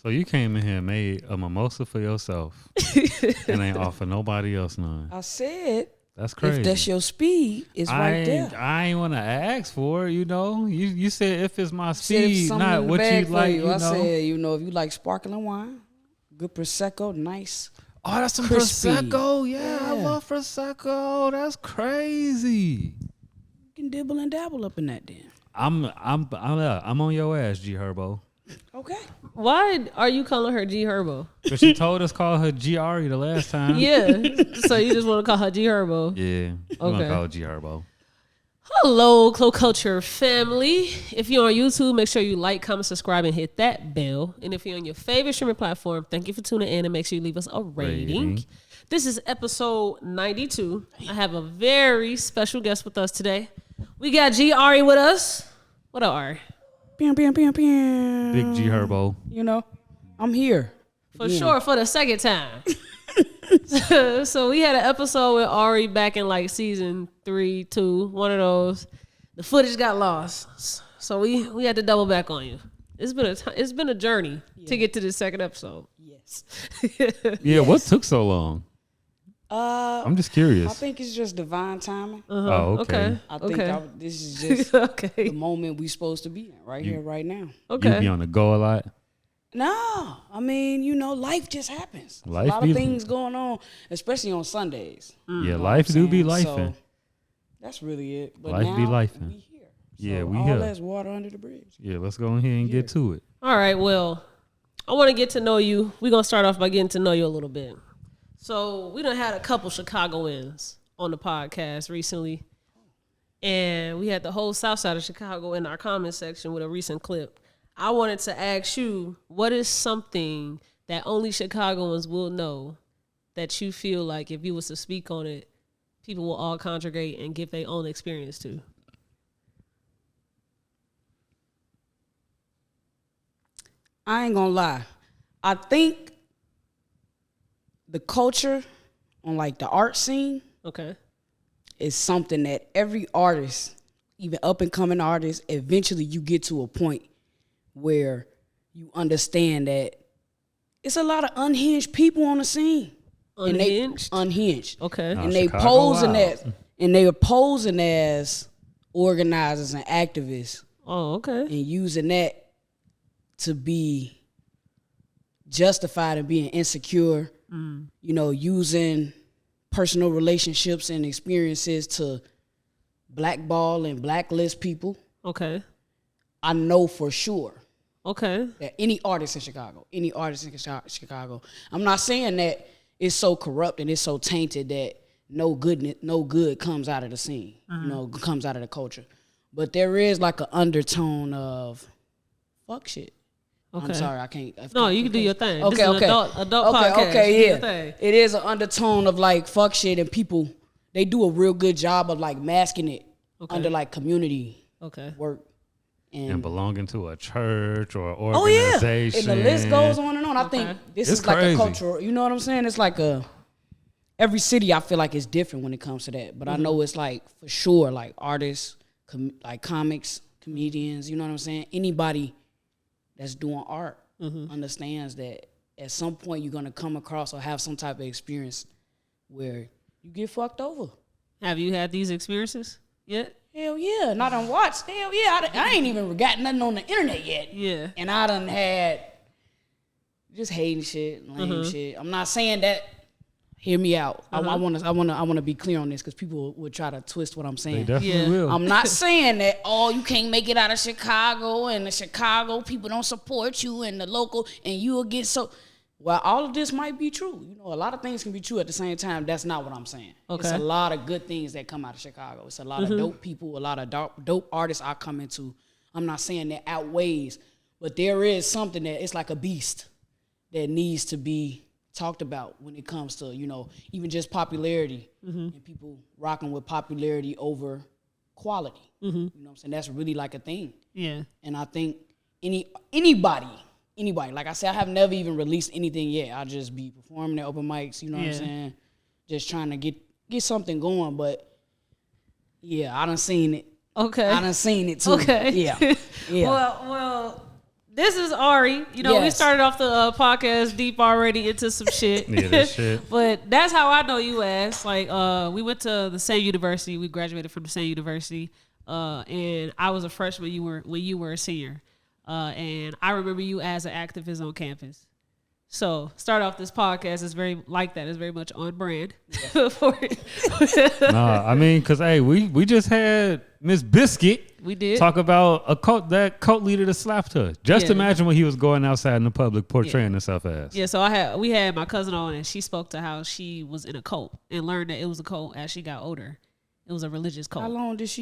So you came in here and made a mimosa for yourself and ain't offer nobody else none. I said, that's crazy. If that's your speed, it's right there. I ain't want to ask for it, you know. You said if it's my speed, not what you like. You know? I said, you know, if you like sparkling wine, good Prosecco, nice. Oh, that's some crispy. Prosecco. Yeah, I love Prosecco. That's crazy. You can dibble and dabble up in that then. I'm on your ass, G Herbo. Okay. Why are you calling her G Herbo? Because she told us call her G Auri the last time. Yeah. So you just want to call her G Herbo? Yeah. You want to call her G Herbo. Hello, Clo Culture family. If you're on YouTube, make sure you like, comment, subscribe, and hit that bell. And if you're on your favorite streaming platform, thank you for tuning in and make sure you leave us a rating. This is episode 92. I have a very special guest with us today. We got G Auri with us. What up, Auri? Bam, bam, bam, bam. Big G Herbo. You know, I'm here. For sure, for the second time. So we had an episode with Auri back in like season 3, 2, one of those. The footage got lost. So we had to double back on you. It's been a journey to get to this second episode. Yes. Yeah, what took so long? I'm just curious. I think it's just divine timing. Oh, okay. I think this is just the moment we supposed to be in, right here, right now. Okay. You be on the go a lot? No, I mean, you know, life just happens. Life a lot of things going on, especially on Sundays. Yeah, life do be lifing. So that's really it. But life now, be lifing. we here. Yeah, we all here. All that's water under the bridge. Yeah, let's go ahead and get to it. All right, well, I want to get to know you. We're going to start off by getting to know you a little bit. So we done had a couple Chicagoans on the podcast recently. And we had the whole south side of Chicago in our comment section with a recent clip. I wanted to ask you, what is something that only Chicagoans will know that you feel like if you was to speak on it, people will all congregate and give their own experience to? I ain't gonna lie. I think the culture on like the art scene is something that every artist, even up and coming artists, eventually you get to a point where you understand that it's a lot of unhinged people on the scene. Unhinged? Unhinged. Okay. And they posing as organizers and activists. Oh, okay. And using that to be justified in being insecure. You know, using personal relationships and experiences to blackball and blacklist people. Okay. I know for sure. Okay. That any artist in Chicago, I'm not saying that it's so corrupt and it's so tainted that no good comes out of the scene, you know, comes out of the culture. But there is like an undertone of fuck shit. Okay. I'm sorry, I can't. No, you can do your thing. Okay, this is okay. Adult podcast. Okay, yeah. It is an undertone of like fuck shit, and people, they do a real good job of like masking it under like community work. And belonging to a church or organization. And the list goes on and on. I think this is like crazy. a cultural, you know what I'm saying? It's like every city I feel like is different when it comes to that. But I know it's like for sure like artists, like comics, comedians, you know what I'm saying? Anybody that's doing art understands that at some point you're going to come across or have some type of experience where you get fucked over. Have you had these experiences yet? Hell yeah. And I done watched. Hell yeah. I ain't even got nothing on the internet yet. Yeah. And I done had just hating shit, lame shit. I'm not saying that. Hear me out. I want to be clear on this because people would try to twist what I'm saying. They definitely will. I'm not saying that you can't make it out of Chicago and the Chicago people don't support you and the local and you will get so. Well, all of this might be true. You know, a lot of things can be true at the same time. That's not what I'm saying. Okay. It's a lot of good things that come out of Chicago. It's a lot of dope people, a lot of dope artists I come into. I'm not saying that outweighs, but there is something that it's like a beast that needs to be talked about when it comes to, you know, even just popularity and people rocking with popularity over quality. You know what I'm saying? That's really like a thing. Yeah. And I think anybody, like I said, I have never even released anything yet. I'll just be performing at open mics, you know what I'm saying? Just trying to get something going. But yeah, I done seen it. Okay. I done seen it too. Okay. Yeah. Well, This is Auri. You know, we started off the podcast deep already into some shit. Yeah, that shit. But that's how I know you as. Like, we went to the same university. We graduated from the same university. And I was a freshman when you were a senior. And I remember you as an activist on campus. So start off this podcast is very like that. It's very much on brand. Nah, I mean, cause hey, we just had Miss Biscuit. We did talk about that cult leader that slapped her. Just imagine what he was going outside in the public portraying himself as. Yeah, so we had my cousin on, and she spoke to how she was in a cult and learned that it was a cult as she got older. It was a religious cult. How long? So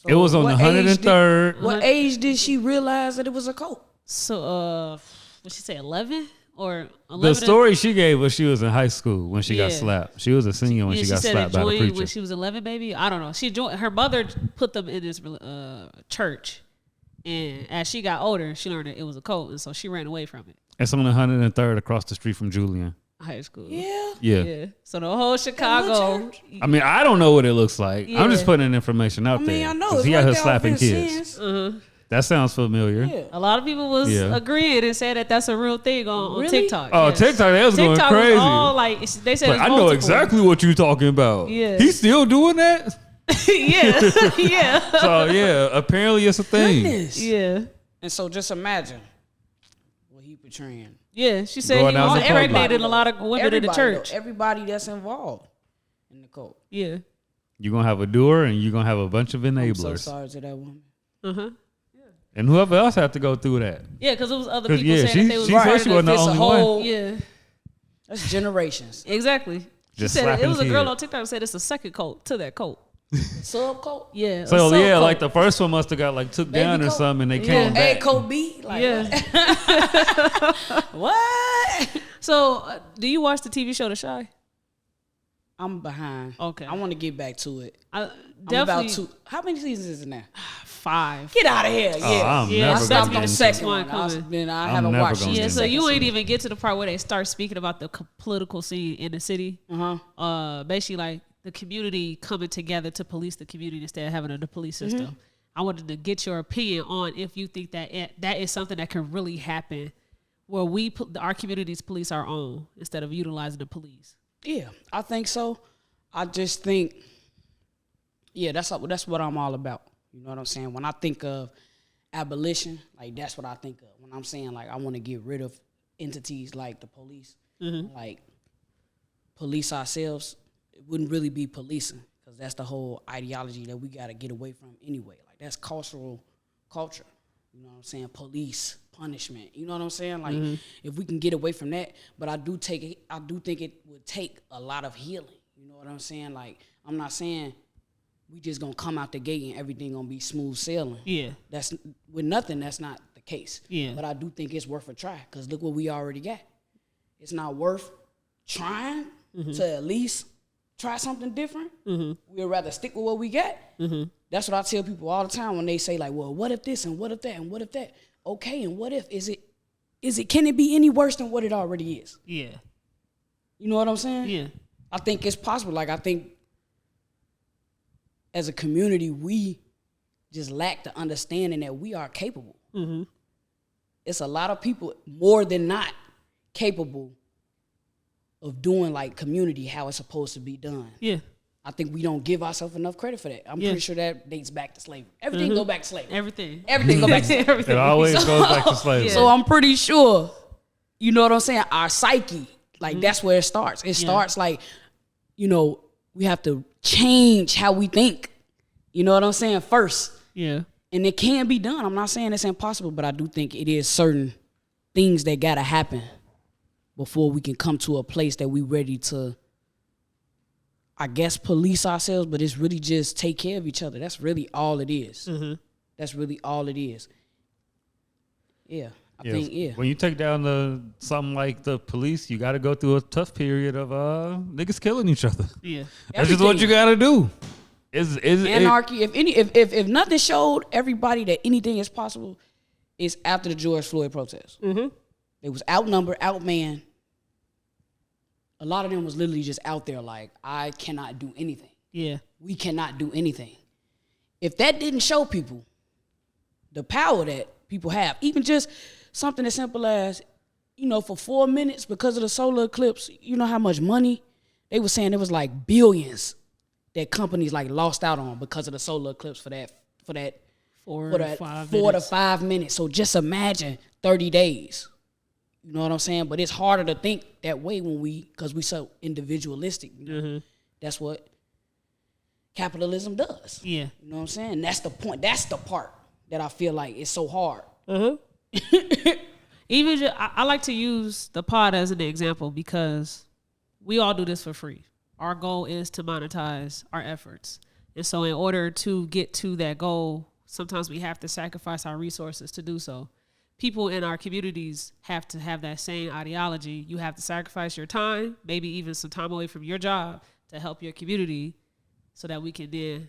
it was on the 103rd. What age did she realize that it was a cult? So, what she say, 11? Or 11? The story she gave was she was in high school when she got slapped. She was a senior when she got slapped by the preacher. When she was 11, maybe? I don't know. She joined. Her mother put them in this church. And as she got older, she learned that it was a cult. And so she ran away from it. It's on the 103rd across the street from Julian. High school. Yeah. So the whole Chicago. I mean, I don't know what it looks like. I'm just putting information out there. I know. He had her slapping kids. That sounds familiar. Yeah. A lot of people was agreeing and said that that's a real thing on TikTok. Oh, yes. TikTok, they was going crazy. Was all like, they said I know exactly what you're talking about. Yeah. He's still doing that? yeah. So, yeah, apparently it's a thing. Goodness. Yeah. And so just imagine what he portraying. Yeah, she said he was impregnating a lot of women in the church. Everybody that's involved in the cult. Yeah. You're going to have a doer and you're going to have a bunch of enablers. I'm so sorry to that woman. Uh-huh. And whoever else had to go through that. Yeah, because it was other people saying that they was right. She wasn't the only one. Yeah. That's generations. Exactly. She said it was a girl on TikTok who said it's a second cult to that cult. Sub-cult? Yeah. So, like the first one must have got like took down or something and they came back. A cult B? Like, what? So, do you watch the TV show The Chi? I'm behind. Okay. I want to get back to it. I'm about to. How many seasons is it now? 5. Get out of here. I stopped on the second one. I haven't watched it. Yeah, so you ain't even get to the part where they start speaking about the political scene in the city. Basically, like the community coming together to police the community instead of having the police system. I wanted to get your opinion on if you think that that is something that can really happen where our communities police our own instead of utilizing the police. Yeah, I think so. I just think, that's what I'm all about. You know what I'm saying? When I think of abolition, like that's what I think of. When I'm saying like I want to get rid of entities like the police, like police ourselves, it wouldn't really be policing because that's the whole ideology that we got to get away from anyway. Like that's culture. You know what I'm saying? Police, punishment. You know what I'm saying? Like if we can get away from that, but I do think it would take a lot of healing. You know what I'm saying? Like I'm not saying we just gonna come out the gate and everything gonna be smooth sailing. Yeah. That's with nothing. That's not the case. Yeah. But I do think it's worth a try because look what we already got. It's not worth trying to at least try something different. We'd rather stick with what we got. That's what I tell people all the time when they say like, well, what if this and what if that and what if that? Okay, and what if can it be any worse than what it already is? Yeah. You know what I'm saying? Yeah. I think it's possible. Like I think as a community, we just lack the understanding that we are capable. It's a lot of people more than not capable of doing like community how it's supposed to be done. Yeah. I think we don't give ourselves enough credit for that. I'm pretty sure that dates back to slavery. Everything go back to slavery. Everything go back to slavery. It always goes back to slavery. So I'm pretty sure, you know what I'm saying? Our psyche, like that's where it starts. It starts like, you know, we have to change how we think. You know what I'm saying? First. Yeah. And it can be done. I'm not saying it's impossible, but I do think it is certain things that gotta happen before we can come to a place that we ready to, I guess, police ourselves, but it's really just take care of each other. That's really all it is. That's really all it is. Yeah. I think. When you take down something like the police, you got to go through a tough period of niggas killing each other. Yeah. That's just what you got to do. Is anarchy. If nothing showed everybody that anything is possible, it's after the George Floyd protests. They was outnumbered, outmanned. A lot of them was literally just out there like, I cannot do anything. Yeah. We cannot do anything. If that didn't show people the power that people have. Even just something as simple as, you know, for 4 minutes because of the solar eclipse, you know how much money? They were saying it was like billions that companies like lost out on because of the solar eclipse for that 4 to 5 minutes. So just imagine 30 days. You know what I'm saying? But it's harder to think that way because we so individualistic. You know? Mm-hmm. That's what capitalism does. Yeah. You know what I'm saying? That's the point. That's the part that I feel like it's so hard. Even I like to use the pod as an example because we all do this for free. Our goal is to monetize our efforts. And so in order to get to that goal, sometimes we have to sacrifice our resources to do so. People in our communities have to have that same ideology. You have to sacrifice your time, maybe even some time away from your job to help your community so that we can then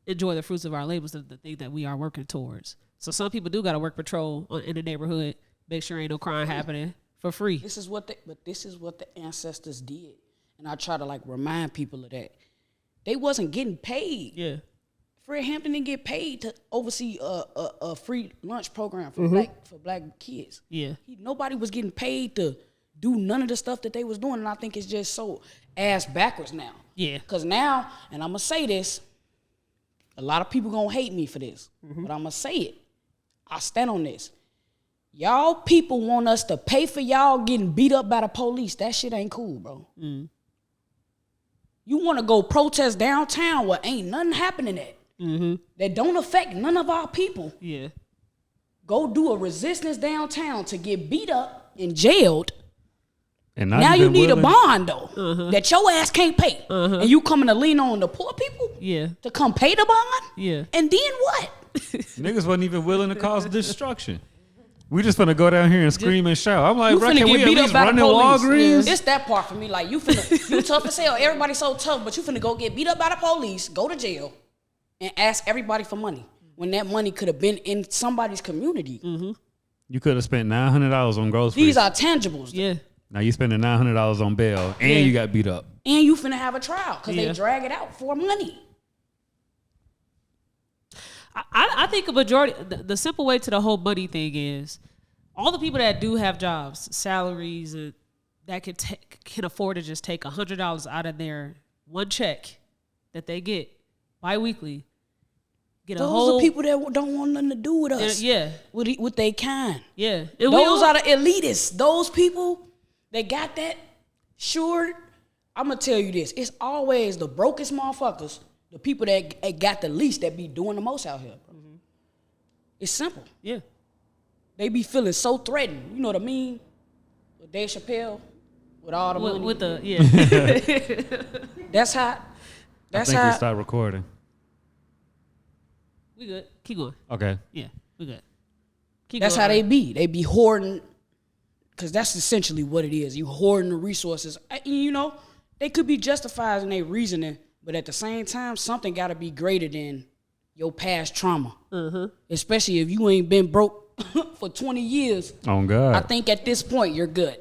enjoy the fruits of our labors, the thing that we are working towards. So some people do got to work patrol in the neighborhood, make sure ain't no crime happening for free. This is what the ancestors did. And I try to like remind people of that. They wasn't getting paid. Yeah. Fred Hampton didn't get paid to oversee a free lunch program for black kids. Yeah. Nobody was getting paid to do none of the stuff that they was doing, and I think it's just so ass backwards now. Yeah. Because now, and I'm gonna say this, a lot of people gonna hate me for this, but I'm gonna say it. I stand on this. Y'all people want us to pay for y'all getting beat up by the police. That shit ain't cool, bro. Mm. You want to go protest downtown where ain't nothing happening at. That don't affect none of our people. Yeah. Go do a resistance downtown to get beat up and jailed. And now you need a bond though that your ass can't pay. And you coming to lean on the poor people to come pay the bond? Yeah. And then what? Niggas wasn't even willing to cause destruction. We just finna go down here and scream and shout. I'm like, bro, can we at least run in Walgreens? It's that part for me. Like, you tough as hell. Everybody's so tough, but you finna go get beat up by the police, go to jail, and ask everybody for money when that money could have been in somebody's community. You could have spent $900 on groceries. These are tangibles. Yeah. Now you spending $900 on bail, and you got beat up. And you finna have a trial because they drag it out for money. I think a majority, the simple way to the whole money thing is all the people that do have jobs, salaries, that can afford to just take $100 out of their one check that they get biweekly. Those are people that don't want nothing to do with us. With they kind. Yeah. Those are the elitists. Those people that got that, sure, I'm going to tell you this. It's always the brokest motherfuckers, the people that got the least that be doing the most out here. It's simple. Yeah. They be feeling so threatened. You know what I mean? With Dave Chappelle, with all the money. With the, That's how. I think we start recording. We good. Keep going. Okay. Yeah, we good. That's how they be. They be hoarding, because that's essentially what it is. You hoarding the resources. You know, they could be justified in their reasoning, but at the same time, something got to be greater than your past trauma. Especially if you ain't been broke for 20 years. Oh, God. I think at this point, you're good.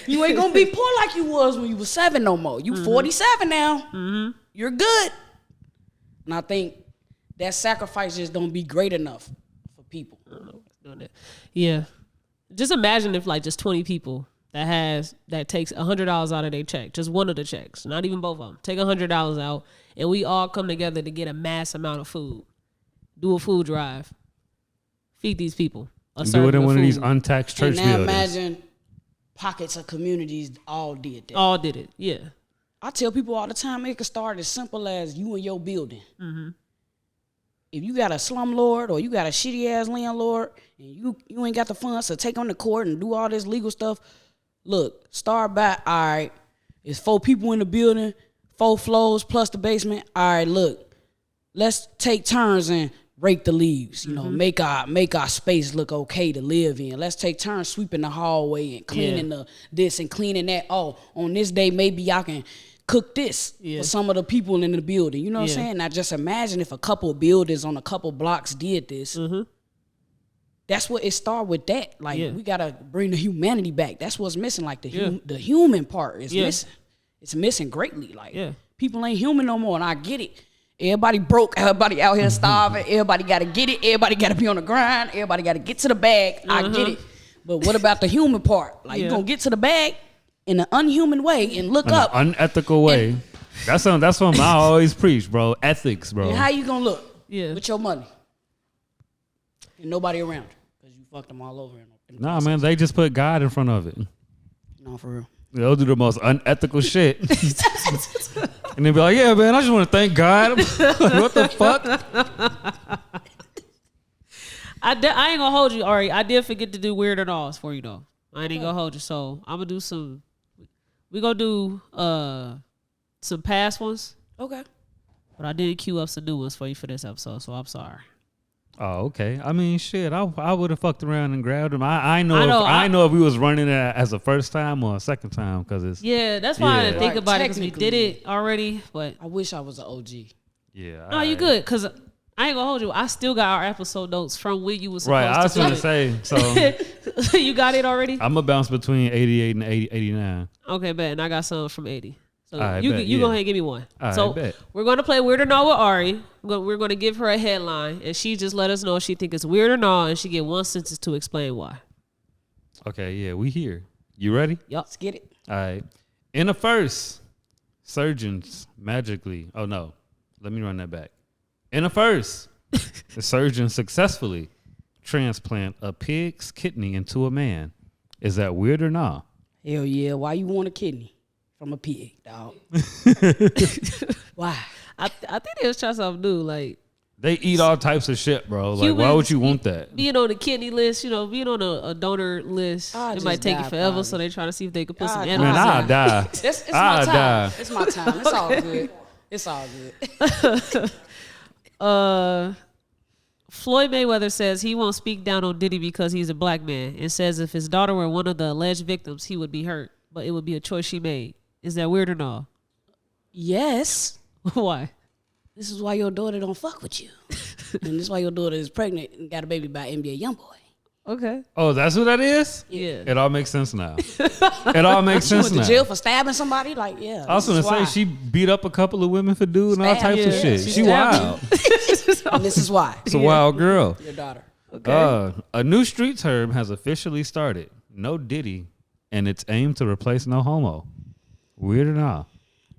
You ain't going to be poor like you was when you was 7 no more. You 47 now. You're good. And I think that sacrifice just don't be great enough for people. I don't know what's doing that. Yeah. Just imagine if like just 20 people that takes $100 out of their check, just one of the checks, not even both of them, take $100 out, and we all come together to get a mass amount of food, do a food drive, feed these people. Do it in one of these untaxed church buildings. Imagine pockets of communities all did that. All did it, yeah. I tell people all the time, it can start as simple as you and your building. If you got a slumlord or you got a shitty ass landlord and you ain't got the funds to take on the court and do all this legal stuff, look, start by, all right, it's 4 people in the building, 4 floors plus the basement. All right, look, let's take turns and rake the leaves, you know, make our space look okay to live in. Let's take turns sweeping the hallway and cleaning this and cleaning that. Oh, on this day, maybe I can cook this for some of the people in the building. You know what I'm saying? Now just imagine if a couple of buildings on a couple blocks did this. That's what it started with that. Like, we got to bring the humanity back. That's what's missing. Like, the human part is missing. It's missing greatly. Like, people ain't human no more, and I get it. Everybody broke. Everybody out here starving. Everybody got to get it. Everybody got to be on the grind. Everybody got to get to the bag. I get it. But what about the human part? Like, you going to get to the bag in an unhuman way and look up. An unethical way. That's something I always preach, bro. Ethics, bro. And how you going to look with your money? And nobody around because you fucked them all over. Nah, man, they just put God in front of it. No, for real. They'll do the most unethical shit. And they be like, yeah, man, I just want to thank God. What the fuck? I ain't gonna hold you, Ari. I did forget to do weird and alls for you though. I ain't gonna hold you. So I'm gonna do some. We gonna do some past ones. Okay. But I did queue up some new ones for you for this episode, so I'm sorry. Oh, okay. I mean, shit, I would have fucked around and grabbed them. I know if we was running it as a first time or a second time because it's that's why I didn't think about it because we did it already. But I wish I was an OG. Yeah. No, you good because I ain't gonna hold you. I still got our episode notes from when you was supposed right. I was gonna say so. You got it already. I'm gonna bounce between 88 and 89. Okay, bet. And I got some from 80. So right, you go ahead and give me one. So we're going to play Weird or Not with Ari. We're going to give her a headline, and she just let us know if she think it's weird or not, and she get one sentence to explain why. Okay, yeah, we here. You ready? Yup. Let's get it. All right. In the first, surgeons magically. Oh no, let me run that back. In the first, the surgeon successfully transplant a pig's kidney into a man. Is that weird or not? Hell yeah. Why you want a kidney from a pig, dog? Why? I think they was trying something new. Like they eat all types of shit, bro. Like why would you want that? Being on the kidney list, being on a donor list, it might take you forever. Probably. So they trying to see if they could put some animals. Man, I'll die. It's my time. It's my time. It's all good. It's all good. Floyd Mayweather says he won't speak down on Diddy because he's a black man and says if his daughter were one of the alleged victims, he would be hurt, but it would be a choice she made. Is that weird or not? Yes. Why? This is why your daughter don't fuck with you. And this is why your daughter is pregnant and got a baby by NBA Youngboy. Okay. Oh, that's what that is? Yeah. It all makes sense now. It all makes sense now. She went to jail for stabbing somebody? Like, yeah. I was going to say, she beat up a couple of women for doing all types of shit. She wild. And this is why. It's a wild girl. Your daughter. Okay. A new street term has officially started. No Diddy, and it's aimed to replace no homo. Weird or not?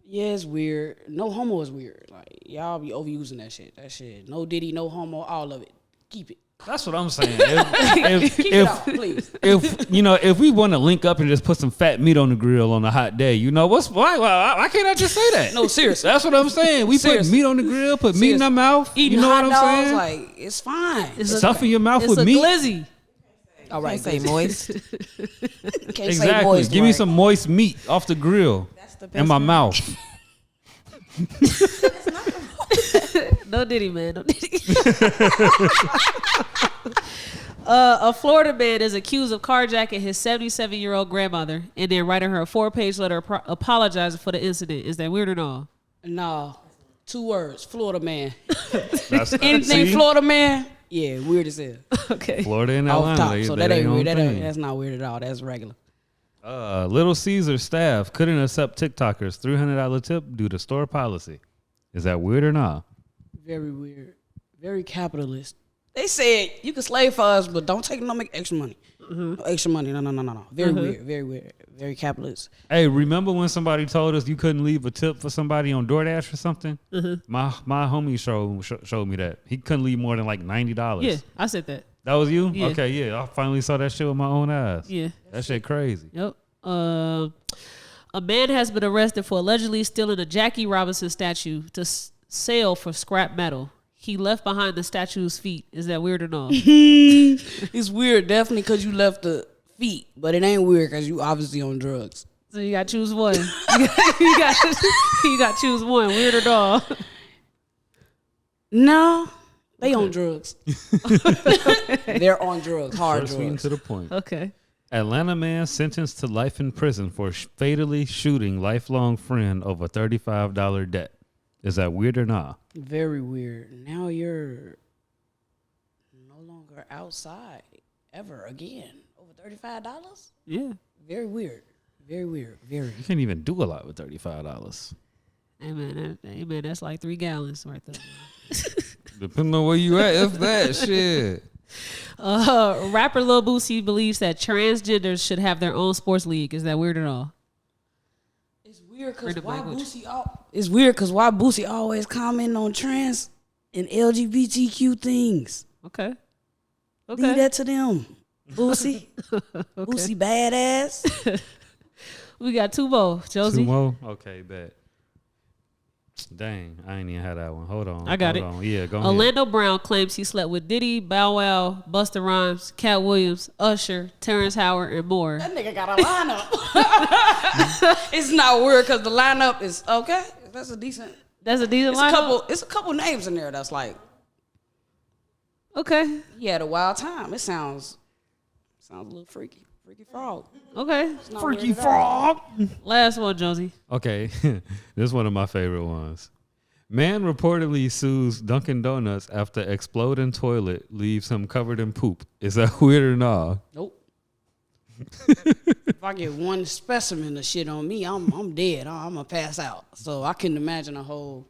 Yeah, it's weird. No homo is weird. Like, y'all be overusing that shit. That shit. No Diddy, no homo, all of it. Keep it. That's what I'm saying. If we want to link up and just put some fat meat on the grill on a hot day, why can't I just say that? No, seriously. That's what I'm saying. We put meat on the grill, put meat in our mouth. Eating what I'm saying? Like, it's fine. Stuffing your mouth with meat. It's a glizzy. All right, say moist. Can't exactly. say moist. Give me some moist meat off the grill in my mouth. No Diddy, man. No Diddy. A Florida man is accused of carjacking his 77-year-old grandmother and then writing her a 4-page letter apologizing for the incident. Is that weird or no? No. 2 words. Florida man. Anything Florida man? Yeah, weird as hell. Okay. Florida and Atlanta. So that ain't weird. That's not weird at all. That's regular. Little Caesar staff couldn't accept TikTokers $300 tip due to store policy. Is that weird or not? Very weird. Very capitalist. They said you can slave for us, but don't take no make extra money. Mm-hmm. No extra money. No. Very weird. Very weird. Very capitalist. Hey, remember when somebody told us you couldn't leave a tip for somebody on DoorDash or something? Mm-hmm. My homie showed me that. He couldn't leave more than like $90. Yeah, I said that. That was you? Yeah. Okay, yeah. I finally saw that shit with my own eyes. Yeah. That shit crazy. Yep. A man has been arrested for allegedly stealing a Jackie Robinson statue to sell for scrap metal. He left behind the statue's feet. Is that weird or not? It's weird, definitely, because you left the feet, but it ain't weird because you obviously on drugs. So you got to choose one. you got to choose one. Weird or not? No, they on drugs. They're on drugs, hard drugs. Sweet and to the point. Okay. Atlanta man sentenced to life in prison for fatally shooting lifelong friend over $35 debt. Is that weird or not? Very weird. Now you're no longer outside ever again. Over $35? Yeah. Very weird. Very weird. Very. You can't even do a lot with $35. Hey man, that's like 3 gallons right there. Depending on where you at, if that shit. Rapper Lil Boosie believes that transgenders should have their own sports league. Is that weird at all? It's weird because why Boosie always comment on trans and LGBTQ things. Okay. Leave that to them. Boosie. Boosie badass. We got 2 more, Josie. 2 more? Okay, bet. Dang, I ain't even had that one. Hold on. I got it. Yeah, go ahead. Orlando Brown claims he slept with Diddy, Bow Wow, Busta Rhymes, Cat Williams, Usher, Terrence Howard, and more. That nigga got a lineup. It's not weird because the lineup is okay. That's a decent lineup. It's a couple names in there that's like, okay. He had a wild time. It sounds a little freaky. Freaky frog. Okay. Freaky frog. Last one, Josie. Okay. This is one of my favorite ones. Man reportedly sues Dunkin' Donuts after exploding toilet leaves him covered in poop. Is that weird or not? Nope. If I get one specimen of shit on me, I'm dead. I'm gonna pass out. So I couldn't imagine a whole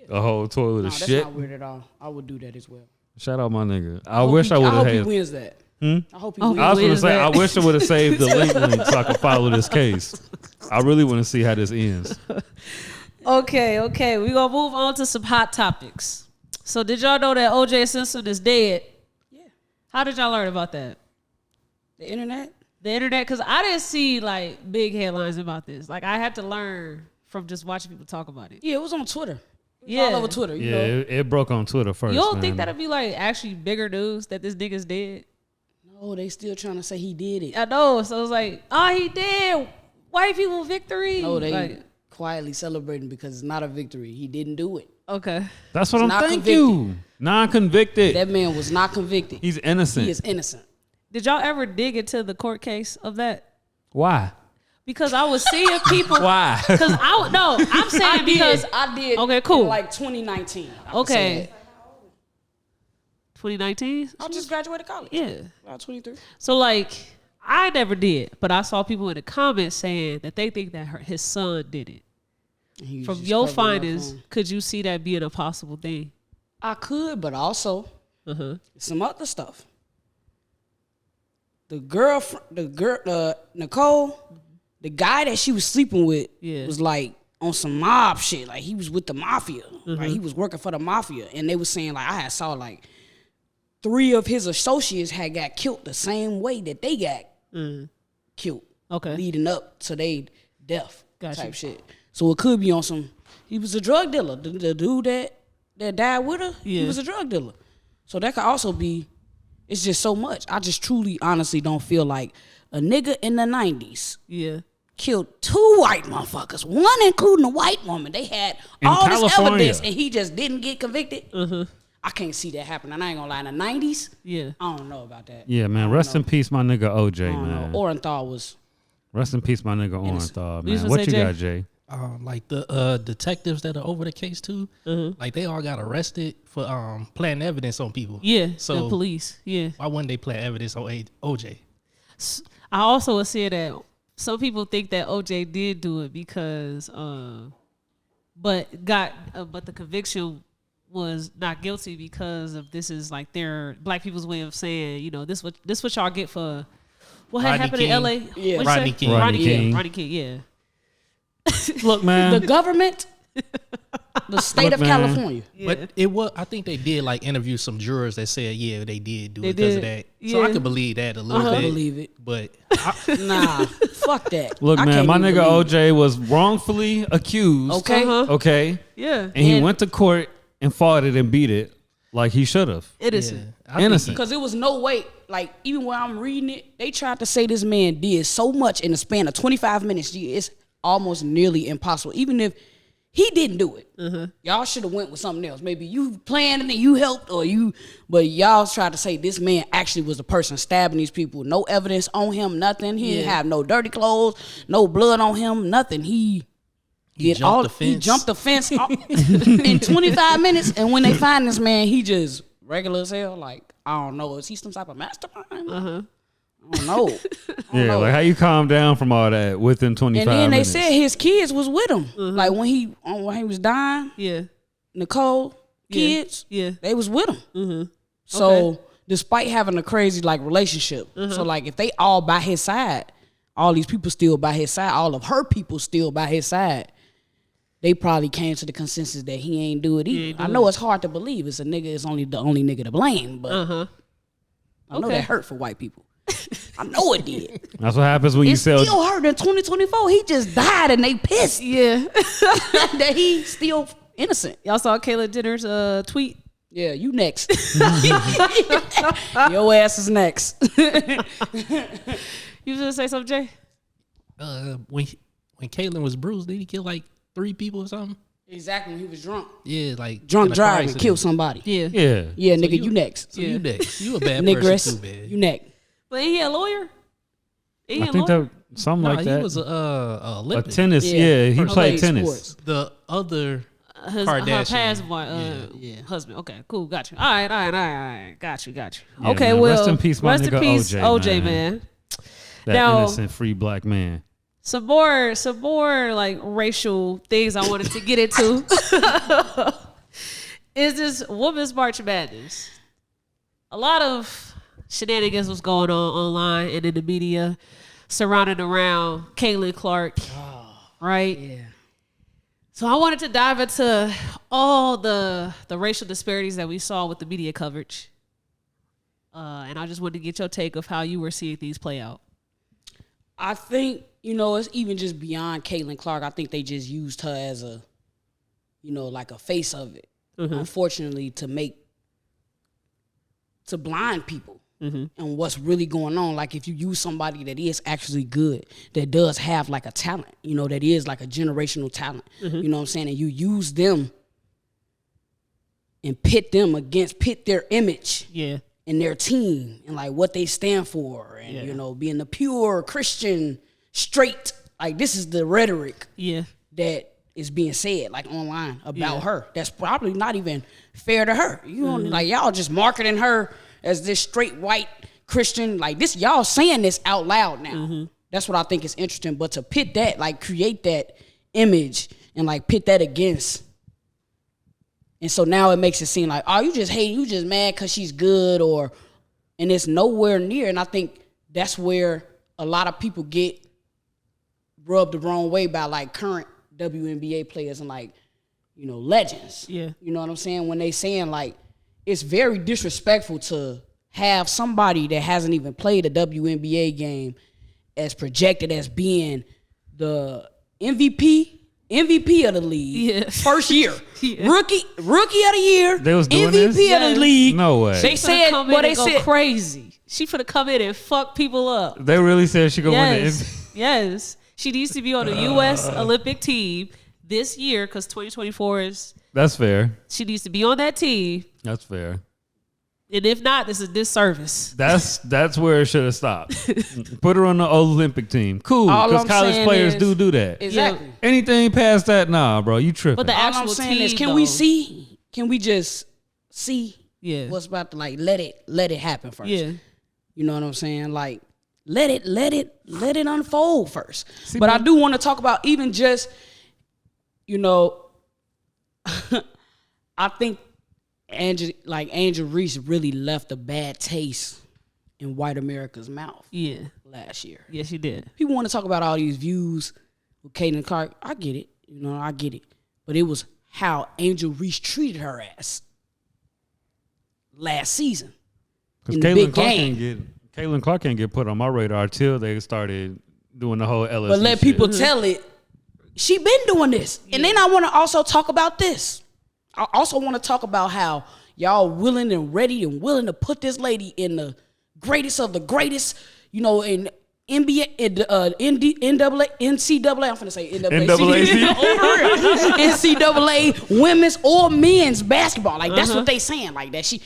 toilet of shit. That's not weird at all. I would do that as well. Shout out my nigga. I wish I would have had. I hope he wins that. I hope he wins. I was gonna say I wish I would have saved the link so I could follow this case. I really want to see how this ends. Okay. We're gonna move on to some hot topics. So did y'all know that Oj Simpson is dead? Yeah. How did y'all learn about that? The internet? Because I didn't see like big headlines about this. Like I had to learn from just watching people talk about it. Yeah, it was on Twitter. All over Twitter. You know? It broke on Twitter first. You don't think that'd be like actually bigger news that this nigga's dead? No, they still trying to say he did it. I know. So it's like, he did. White people victory. No, they quietly celebrating because it's not a victory. He didn't do it. Okay. That's what I'm thinking. Non-convicted. That man was not convicted. He's innocent. He is innocent. Did y'all ever dig into the court case of that? Why? Because I was seeing people. Why? Because I'm saying because I did. Okay, cool. In like 2019. Okay. 2019? I just graduated college. Yeah. About 23. So like, I never did, but I saw people in the comments saying that they think that his son did it. From your findings, could you see that being a possible thing? I could, but also some other stuff. Nicole, the guy that she was sleeping with was like on some mob shit. Like he was with the mafia. Like he was working for the mafia. And they was saying like I saw like 3 of his associates had got killed the same way that they got killed. Okay. Leading up to their death type shit. So it could be on some, he was a drug dealer. The dude that died with her, he was a drug dealer. So that could also be, it's just so much. I just truly, honestly don't feel like a nigga in the 90s killed 2 white motherfuckers, one including a white woman. They had all this evidence and he just didn't get convicted. I can't see that happening. I ain't gonna lie. In the 90s, I don't know about that. Yeah, man. Rest in peace, my nigga OJ, man. Orenthal was. Rest in peace, my nigga Orenthal, man. What you got, Jay? Like the detectives that are over the case too, like they all got arrested for planting evidence on people. Yeah, so the police. Yeah, why wouldn't they plant evidence on OJ? I also would say that some people think that OJ did do it because, but the conviction was not guilty because of this is like their black people's way of saying, you know, this what y'all get for what had happened in LA. Yeah, Rodney King. Rodney King. Yeah. Look, man. The government, the state of California. Yeah. But it was. I think they did like interview some jurors that said, they did do it because of that. So I could believe that a little bit. I believe it, but nah, fuck that. Look, man, my nigga OJ was wrongfully accused. Okay, okay, yeah, and he went to court and fought it and beat it like he should have. Innocent. Innocent. Because it was no way. Like, even when I'm reading it, they tried to say this man did so much in the span of 25 minutes. It's almost nearly impossible. Even if he didn't do it, y'all should have went with something else. Maybe you planned and you helped, but y'all tried to say this man actually was the person stabbing these people. No evidence on him, nothing. He didn't have no dirty clothes, no blood on him, nothing. He jumped the fence in 25 minutes, and when they find this man, he just regular as hell. Like, I don't know, is he some type of mastermind? I I don't know. Yeah, like how you calm down from all that within 25 And then minutes. they said his kids was with him. Like when he was dying, Yeah. Nicole kids, Yeah. they was with him. Mm-hmm. So Okay. despite having a crazy like relationship, so like if they all by his side, all these people still by his side, all of her people still by his side, they probably came to the consensus that he ain't do it either. I know it's hard to believe. It's a nigga. It's only the only nigga to blame, but I know that hurt for white people. I know it did. That's what happens when you It sell. still hurt in 2024. He just died and they pissed Yeah. that he still innocent. Y'all saw Kayla Jenner's tweet? Yeah, you next. Your ass is next. You was gonna say something, Jay? When Caitlyn was bruised, did he kill like 3 people or something? Exactly, when he was drunk. Yeah, like Drunk in a car driving, accident. killed somebody. Yeah. Yeah. Yeah, nigga, you next. So you next. You a bad Negress, person too, man. you next. But ain't he a lawyer? Ain't he I a think lawyer? that something No, like that. he was a Olympic. tennis. Yeah, he played tennis. Sports. The other Her Kardashian. past husband. Okay, cool. Got you. All right. Got you. Yeah, Okay, man. well, Rest in peace, my nigga OJ, man. That Now- innocent, free black man. Some more like racial things I wanted to get into. Is this Women's March Madness? A lot of shenanigans was going on online and in the media surrounding around Caitlin Clark, right? Yeah. So I wanted to dive into all the racial disparities that we saw with the media coverage. And I just wanted to get your take of how you were seeing things play out. I think, it's even just beyond Caitlin Clark. I think they just used her as a, like a face of it. Unfortunately, to blind people and what's really going on. Like if you use somebody that is actually good, that does have like a talent, that is like a generational talent, you know what I'm saying? And you use them and pit their image. Yeah. And their team and like what they stand for and being the pure Christian straight, like this is the rhetoric that is being said like online about her. That's probably not even fair to her. Like y'all just marketing her as this straight white Christian, like this, y'all saying this out loud now. That's what I think is interesting. But to pit that, like create that image and like pit that against. And so now it makes it seem like, oh, you just hate, you just mad because she's good, and it's nowhere near. And I think that's where a lot of people get rubbed the wrong way by like current WNBA players and like, legends. Yeah. You know what I'm saying? When they saying like, it's very disrespectful to have somebody that hasn't even played a WNBA game as projected as being the MVP of the league, first year, rookie of the year, They was doing MVP this? of the league. No way. They said, well, they go said crazy. She finna come in and fuck people up. They really said she gonna win it. Yes. She needs to be on the U.S. Olympic team this year because 2024 is. That's fair. She needs to be on that team, That's fair. and if not, this is a disservice. That's where it should have stopped. Put her on the Olympic team. Cool, All because I'm college saying players is- do that. exactly. Anything past that, nah, bro, you tripping. But the All actual I'm saying team, is, can though, we see? Can we just see? Yeah. What's about to like let it happen first? Yeah. You know what I'm saying? Like let it unfold first. But I do want to talk about even just, I think Angel Reese really left a bad taste in white America's mouth. Yeah. Last year. Yes, she did. People want to talk about all these views with Caitlin Clark. I get it. I get it. But it was how Angel Reese treated her ass last season. Because in the big Caitlin Clark can't get put on my radar till they started doing the whole LSU But let shit. people tell it. She been doing this. And then I want to also talk about this. I also want to talk about how y'all willing and ready and willing to put this lady in the greatest of the greatest, in NBA, NCAA, I'm finna say NCAA, NCAA women's or men's basketball. Like, that's what they saying. Like, that she,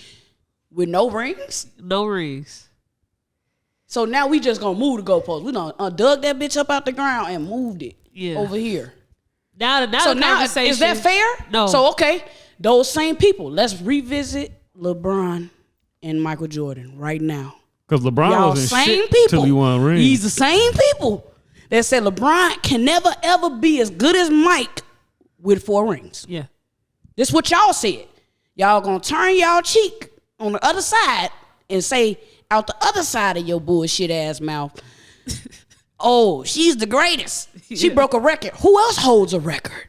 with no rings. No rings. So now we just gonna move the goalpost. We done dug that bitch up out the ground and moved it over here. Now So the now, conversation, is that fair? No. So, okay, those same people, let's revisit LeBron and Michael Jordan right now. Because LeBron Y'all wasn't same shit people. till he won rings. He's the same people that said LeBron can never ever be as good as Mike with 4 rings. Yeah. This what y'all said. Y'all gonna turn y'all cheek on the other side and say out the other side of your bullshit ass mouth, oh, she's the greatest. She broke a record. Who else holds a record?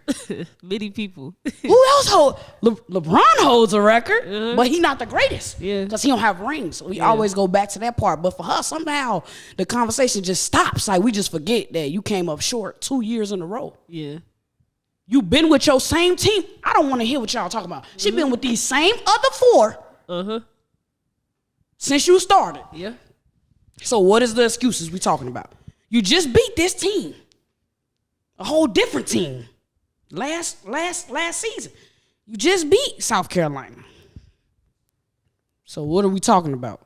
Many people. Who else holds? LeBron holds a record, but he's not the greatest. Yeah. Because he don't have rings. So we always go back to that part. But for her, somehow the conversation just stops. Like we just forget that you came up short 2 years in a row. Yeah. You been with your same team. I don't want to hear what y'all talking about. She been with these same other 4 since you started. Yeah. So what is the excuses we talking about? You just beat this team, a whole different team, last season. You just beat South Carolina. So what are we talking about?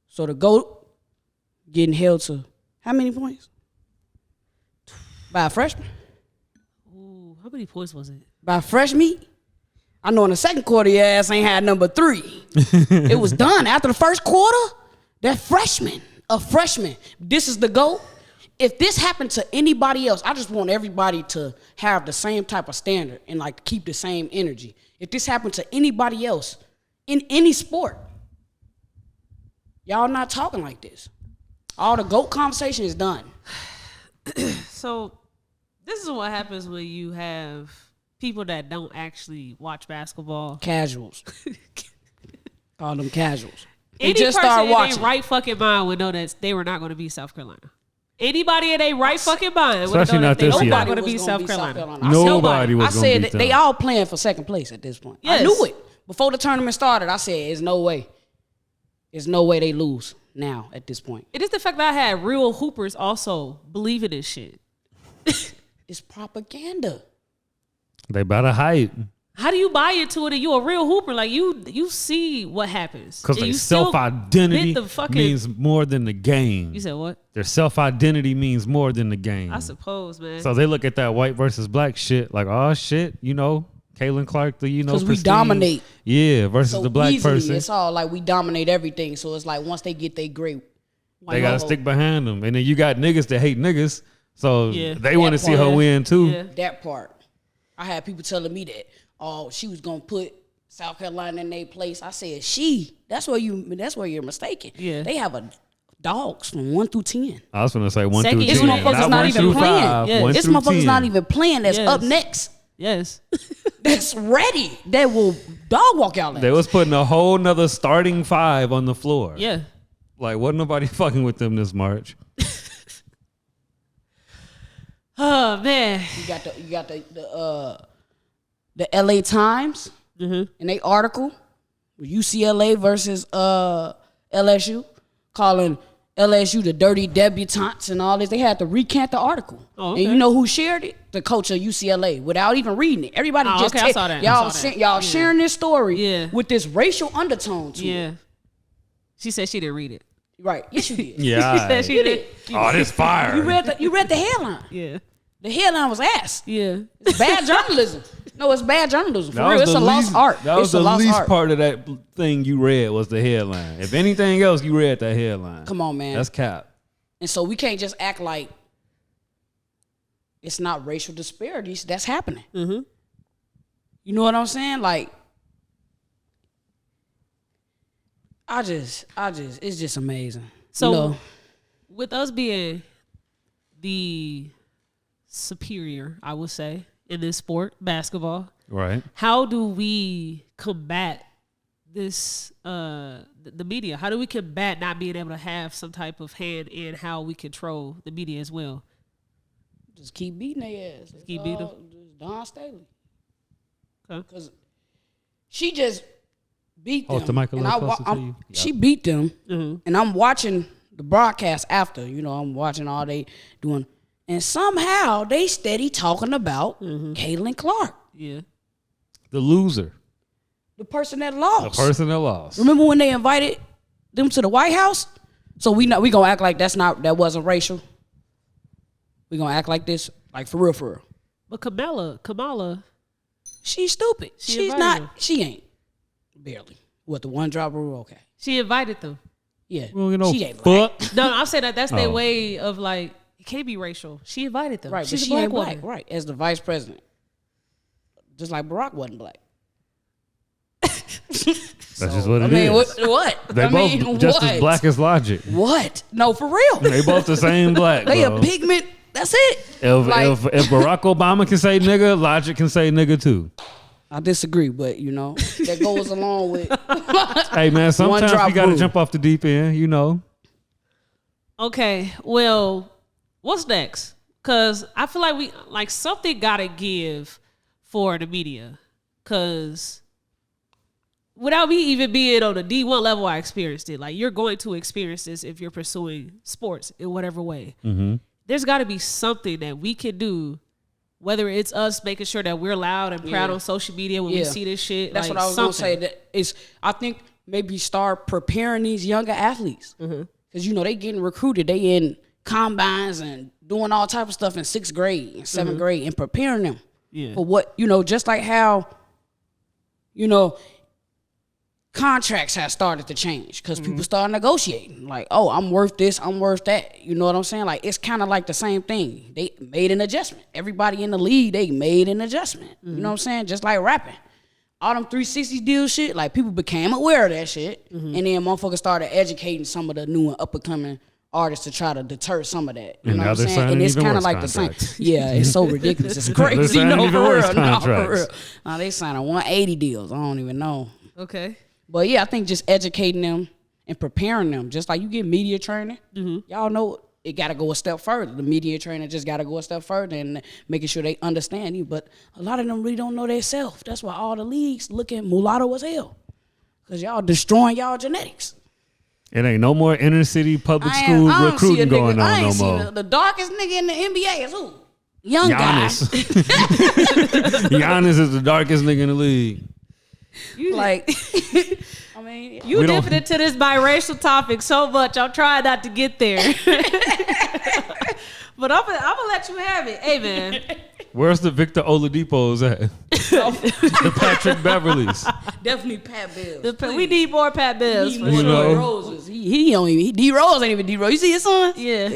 So the GOAT getting held to how many points? By a freshman? Ooh, how many points was it? By fresh meat? I know in the second quarter your ass ain't had number 3. It was done after the first quarter. That a freshman. This is the GOAT. If this happened to anybody else, I just want everybody to have the same type of standard and like keep the same energy. If this happened to anybody else in any sport, y'all not talking like this. All the GOAT conversation is done. So this is what happens when you have people that don't actually watch basketball. Casuals. Call them casuals. They Any just person start in watching. their right fucking mind would know that they were not going to beat South Carolina. Anybody in their right fucking mind would Especially know not that they this were year. not going to was beat gonna South Carolina. I said- Nobody was I gonna said beat that they them. all playing for second place at this point. Yes. I knew it. Before the tournament started, I said, there's no way. There's no way they lose now at this point. It is the fact that I had real hoopers also believing this shit. It's propaganda. They better hype. How do you buy into it and you a real hooper? Like you see what happens. Because And their you still self-identity bit the fucking- means more than the game. You said what? Their self-identity means more than the game. I suppose, man. So they look at that white versus black shit like, oh shit, Caitlin Clark, Because we pristine. dominate. Yeah, versus So the black easily, person. it's all like we dominate everything. So it's like once they get their great They got to stick behind them. And then you got niggas that hate niggas. So Yeah. they want to That see her part. win too. Yeah. that part. I had people telling me that, oh, she was gonna put South Carolina in their place. I said, that's where you're mistaken. Yeah. They have dogs from 1 through 10. I was going to say 1 Second through year. 10. This motherfucker's not 1 even through playing. 5, Yes. 1 This through motherfucker's 10. not even playing. That's Yes. up next. Yes. That's ready. That will dog walk y'all They ass. was putting a whole nother starting 5 on the floor. Yeah. Like, wasn't nobody fucking with them this March. Oh man. You got the LA Times in their article, UCLA versus LSU, calling LSU the dirty debutantes and all this. They had to recant the article. Oh, okay. And you know who shared it? The coach of UCLA, without even reading it. Everybody Oh, just okay, I saw that. Y'all, I saw that. y'all sharing this story Yeah. with this racial undertone to it. Yeah. She said she didn't read it. Right. Yes, you did. Yeah. She said she You did. did. Oh, this fire. You read the headline. Yeah. The headline was ass. Yeah. It's bad journalism. No, it's bad journalism. For That real, was it's the a lost least- art. That was It's a the lost least art. part of that thing you read was the headline. If anything else, you read that headline. Come on, man. That's cap. And so we can't just act like it's not racial disparities that's happening. Mm-hmm. You know what I'm saying? Like, it's just amazing. So, You know? with us being the superior, I would say, in this sport, basketball, Right. how do we combat this, the media? How do we combat not being able to have some type of hand in how we control the media as well? Just keep beating their ass. Keep beating them. Just Don Staley. Okay. Because she just beat them. Hold the mic a and little closer to you. She beat them. Mm-hmm. And I'm watching the broadcast after. I'm watching all they doing. And somehow they steady talking about Caitlin Clark, Yeah. The loser. the person that The lost. person that lost. Remember when they invited them to the White House? So we gonna act like that wasn't racial. We gonna act like this, like for real. But Kamala, She's stupid. She She's invited not. them. She ain't. Barely. What, the one drop rule? Okay. she invited them. Yeah, We don't get no she ain't black. fuck. No, I'm saying that's their Oh. way of like, it can't be racial. She invited them. Right, She's but a she black ain't woman. black. Right, as the vice president, just like Barack wasn't black. That's just what I it mean, is. what? They I both mean, just what? as black as Logic. What? No, for real. They both the same black. They bro. a pigment. That's it. If Barack Obama can say nigga, Logic can say nigga too. I disagree, but you know that goes along with. Hey man, sometimes drop you got to rule. jump off the deep end. You know. Okay, well, what's next? Because I feel like something gotta give for the media. Because without me even being on the D1 level, I experienced it. Like, you're going to experience this if you're pursuing sports in whatever way. Mm-hmm. There's got to be something that we can do, whether it's us making sure that we're loud and proud on social media when we see this shit. That's like, what I was gonna say. That is, I think maybe start preparing these younger athletes because you know they getting recruited. They in combines and doing all type of stuff in 6th grade and 7th grade and preparing them for what just like how contracts have started to change because people start negotiating. Like, oh, I'm worth this, I'm worth that. You know what I'm saying? Like, it's kind of like the same thing. They made an adjustment. Everybody in the league, they made an adjustment. You know what I'm saying? Just like rapping. All them 360 deal shit, like people became aware of that shit. And then motherfuckers started educating some of the new and up-and-coming artists to try to deter some of that. You And know now what I'm they're saying? signing And it's even kind of worse like the same. contracts. Yeah, it's so ridiculous. It's crazy. signing No, even for worse real. No, for contracts. real. Now they signing 180 deals. I don't even know. Okay. But yeah, I think just educating them and preparing them, just like you get media training, y'all know it got to go a step further. The media training just got to go a step further and making sure they understand you. But a lot of them really don't know themselves. That's why all the leagues looking mulatto as hell. Because y'all destroying y'all genetics. It ain't no more inner city public I school don't see recruiting a nigga- going I on ain't no seen more. The darkest nigga in the NBA is who? Young Giannis. guy. Giannis is the darkest nigga in the league. Like, I mean, You We don't- dipping into this biracial topic so much. I'm trying not to get there. But I'm gonna let you have it. Hey, man. Where's the Victor Oladipos at? The Patrick Beverleys. definitely Pat Bills. We need more Pat Bills. He For more You sure. know. D Roses. He don't even. D Rose ain't even D Rose. You see his son? Yeah.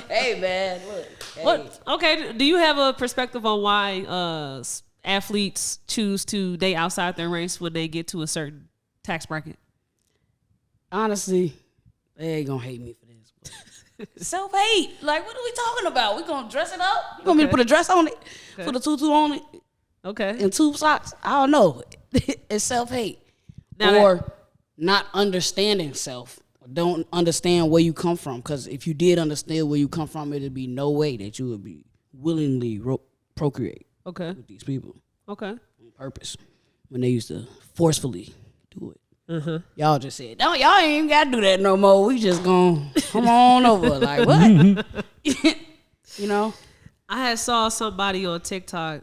Hey man, look. Hey. What? Okay. Do you have a perspective on why athletes choose to date outside their race when they get to a certain tax bracket? Honestly, they ain't gonna hate me for this. Self hate. Like, what are we talking about? We gonna dress it up? You want me to put a dress on it? Put a tutu on it? Okay. And tube socks? I don't know. It's self hate. Now Or not understanding self. Don't understand where you come from. Because if you did understand where you come from, it'd be no way that you would be willingly procreate Okay. with these people Okay. on purpose when they used to forcefully do it. Y'all just said, no, y'all ain't even got to do that no more. We just gonna come on over. Like, what? You know? I had saw somebody on TikTok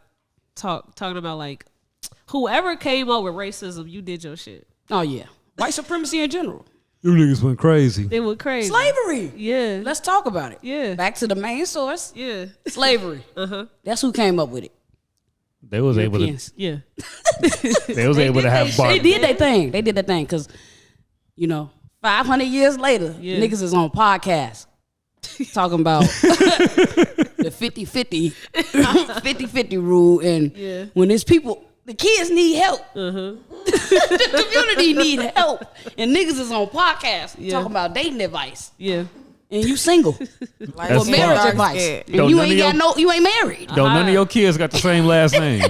talking about like whoever came up with racism, you did your shit. Oh, yeah. White supremacy in general. You niggas went crazy. They were crazy. Slavery. Yeah. Let's talk about it. Yeah. Back to the main source. Yeah. Slavery. That's who came up with it. They was able to. Europeans. Yeah. They was able to have They Barbie. did their thing. They did their thing because, 500 years later, Yeah. niggas is on podcasts talking about the 50-50 50-50 rule. And when there's people, the kids need help. The community need help. And niggas is on podcasts talking about dating advice. Yeah. And you single. That's Or marriage fucked. advice. Don't And you none ain't of got you ain't married. Though none of your kids got the same last name.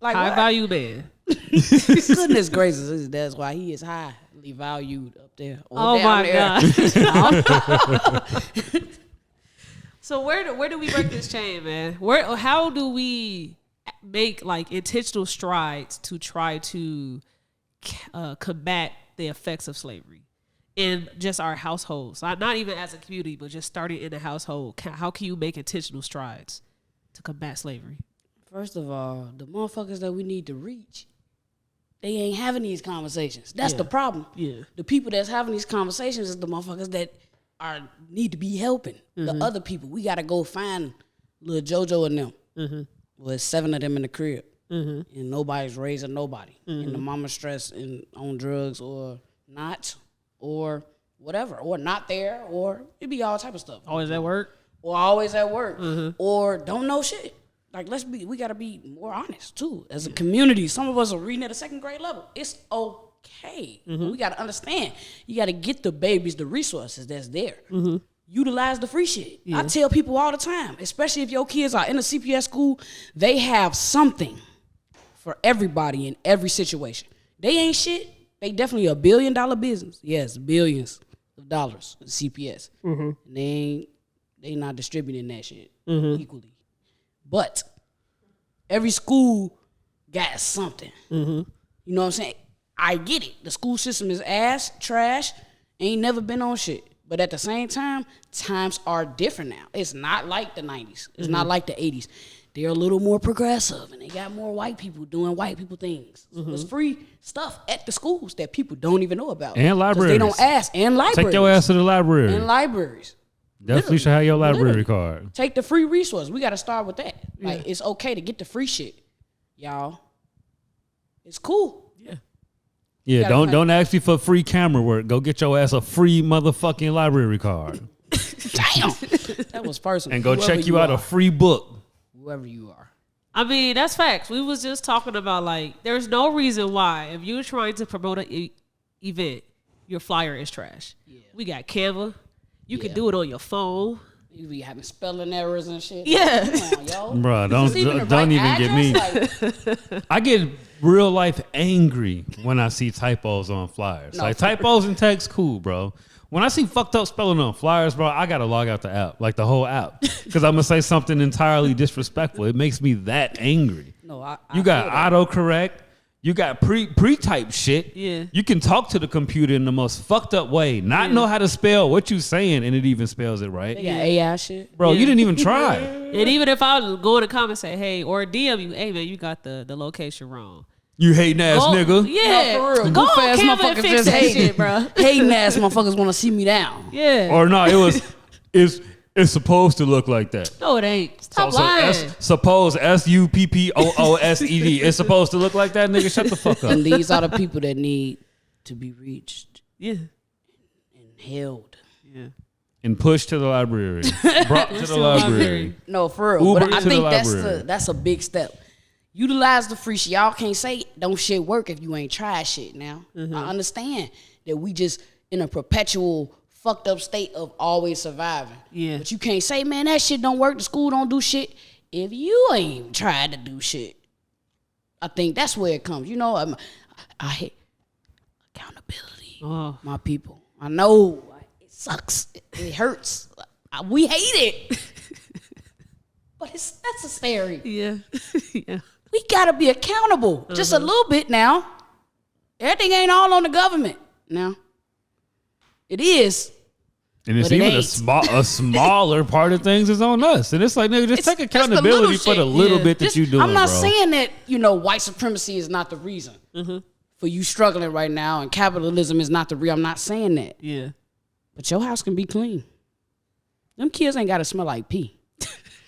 Like, High what? value man. Goodness gracious, that's why he is highly valued up there. or Oh down my there. God. So where do we break this chain, man? How do we make like intentional strides to try to combat the effects of slavery in just our households? Not even as a community, but just starting in the household. How can you make intentional strides to combat slavery? First of all, the motherfuckers that we need to reach, they ain't having these conversations. That's the problem. Yeah. The people that's having these conversations is the motherfuckers that need to be helping. The other people, we got to go find little JoJo and them. Well, it's 7 of them in the crib. And nobody's raising nobody. And the mama stressed and on drugs or not, or whatever, or not there, or it'd be all type of stuff. Always at work. Or always at work, or don't know shit. Like, we gotta be more honest too. As a community, some of us are reading at a second grade level. It's okay. We gotta understand. You gotta get the babies the resources that's there. Utilize the free shit. I tell people all the time, especially if your kids are in a CPS school, they have something for everybody in every situation. They ain't shit. They definitely a $1 billion business. Yes, billions of dollars with CPS. And they not distributing that shit equally. But every school got something. You know what I'm saying? I get it. The school system is ass, trash, ain't never been on shit. But at the same time, times are different now. It's not like the 90s. It's not like the 80s. They're a little more progressive, and they got more white people doing white people things. So there's free stuff at the schools that people don't even know about. And libraries. They don't ask. And libraries. Take your ass to the library. And libraries. Definitely should have your library card. Take the free resource. We got to start with that. Like, it's okay to get the free shit, y'all. It's cool. Yeah, don't ask me for free camera work. Go get your ass a free motherfucking library card. Damn. That was personal. And go check you out a free book. Whoever you are. I mean, that's facts. We was just talking about, like, there's no reason why, if you're trying to promote an event, your flyer is trash. We got Canva. You can do it on your phone. You be having spelling errors and shit. Yeah. Come on, yo. Bruh, don't even get me. I get real life angry when I see typos on flyers. Like, typos in text, cool, bro. When I see fucked up spelling on flyers, bro, I gotta log out the app, like the whole app, because I'm gonna say something entirely disrespectful. It makes me that angry. No, you got autocorrect. You got pre-type shit. Yeah. You can talk to the computer in the most fucked up way, not know how to spell what you saying, and it even spells it right. They got AI shit. Bro, you didn't even try. And even if I go in the comments and say, hey, or DM you, hey, man, you got the location wrong. You hating ass nigga. Yeah. No, for real. Go Goof on ass Canva and motherfuckers fix just that hating. shit, bro. Hating ass motherfuckers want to see me down. Yeah. Or no, it's supposed to look like that. No, it ain't. Stop lying. Suppose SUPPOOSED. It's supposed to look like that, nigga. Shut the fuck up. And these are the people that need to be reached. Yeah. And held. Yeah. And pushed to the library. Brought to the library. No, for real. Uber But I to the think library. that's a big step. Utilize the free shit. Y'all can't say don't shit work if you ain't tried shit now. I understand that we just in a perpetual fucked up state of always surviving. Yeah. But you can't say, man, that shit don't work. The school don't do shit. If you ain't tried to do shit, I think that's where it comes. You know, I hate accountability. My people. I know it sucks. It hurts. We hate it. But it's necessary. Yeah. Yeah. We gotta be accountable. Just a little bit now. Everything ain't all on the government now. It is. And it's But it even ain't. a smaller part of things is on us. And it's like, nigga, just take accountability for the little bit that you doing, I'm not bro. saying that, white supremacy is not the reason for you struggling right now and capitalism is not the real. I'm not saying that. Yeah. But your house can be clean. Them kids ain't gotta smell like pee.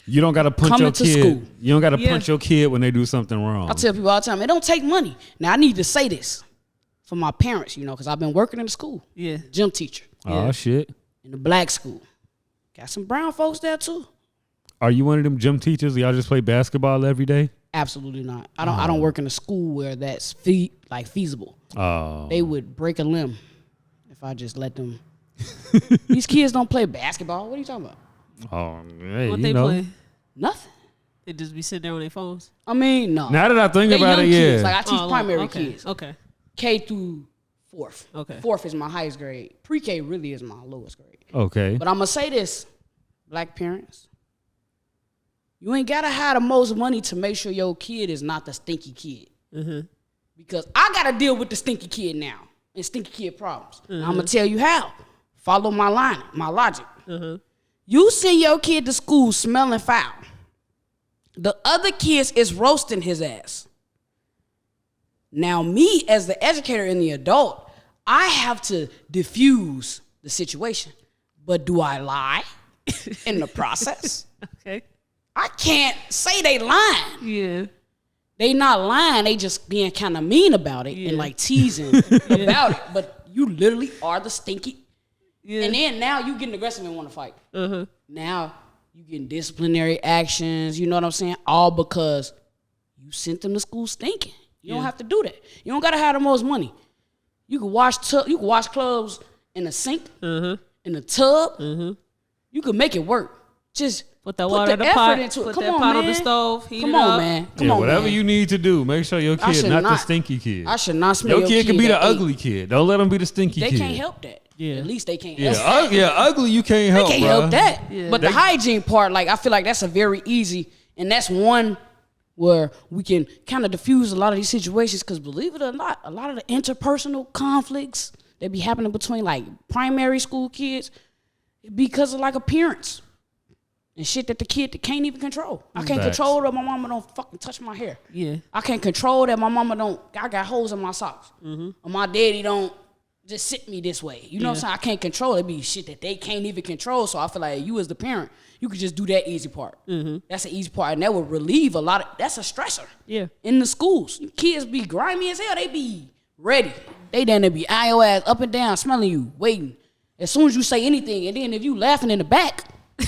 You don't got to punch Coming your to kid. school. You don't got to punch your kid when they do something wrong. I tell people all the time, it don't take money. Now, I need to say this for my parents, because I've been working in the school. Yeah. Gym teacher. Oh, shit. In the black school. Got some brown folks there, too. Are you one of them gym teachers? Y'all just play basketball every day? Absolutely not. I don't work in a school where that's feasible. Oh. They would break a limb if I just let them. These kids don't play basketball. What are you talking about? Oh, hey, What you they know. play? Nothing. They just be sitting there on their phones. I mean, no. Now that I think They about young it, kids. yeah. Like I teach primary okay. kids. Okay. K through fourth. Okay. Fourth is my highest grade. Pre-K really is my lowest grade. Okay. But I'm going to say this, black parents. You ain't got to have the most money to make sure your kid is not the stinky kid. Because I got to deal with the stinky kid now and stinky kid problems. I'm going to tell you how. Follow my logic. You send your kid to school smelling foul. The other kids is roasting his ass. Now, me as the educator and the adult, I have to diffuse the situation. But do I lie in the process? Okay. I can't say they lying. Yeah. They not lying. They just being kind of mean about it and like teasing about it. But you literally are the stinky. Yeah. And then now you getting aggressive and want to fight. Now you getting disciplinary actions. You know what I'm saying? All because you sent them to school stinking. You don't have to do that. You don't gotta have the most money. You can wash clothes in the sink, in the tub. You can make it work. Just put the water in the effort pot. into it. Put Come that on, pot man. on the stove. Heat Come it on, up. man. Yeah, whatever man. you need to do, make sure your kid not the stinky kid. I should not smell your kid can be the ugly kid. Don't let them be the stinky They kid. can't help that. Yeah. At least they can't Yeah, help that. ugly you can't help. They can't bruh. help that. Yeah. But the hygiene part, like I feel like that's a very easy, and that's one where we can kind of diffuse a lot of these situations. Because believe it or not, a lot of the interpersonal conflicts that be happening between like primary school kids, because of like appearance and shit that the kid can't even control. I can't Facts. control that my mama don't fucking touch my hair. Yeah. I can't control that my mama don't. I got holes in my socks, or my daddy don't just sit me this way. You know what I'm saying? I can't control it. It be shit that they can't even control. So I feel like you as the parent, you could just do that easy part. That's the easy part, and that would relieve a lot of. That's a stressor. Yeah. In the schools, kids be grimy as hell. They be ready. They then they be eye your ass up and down, smelling you, waiting. As soon as you say anything, and then if you laughing in the back,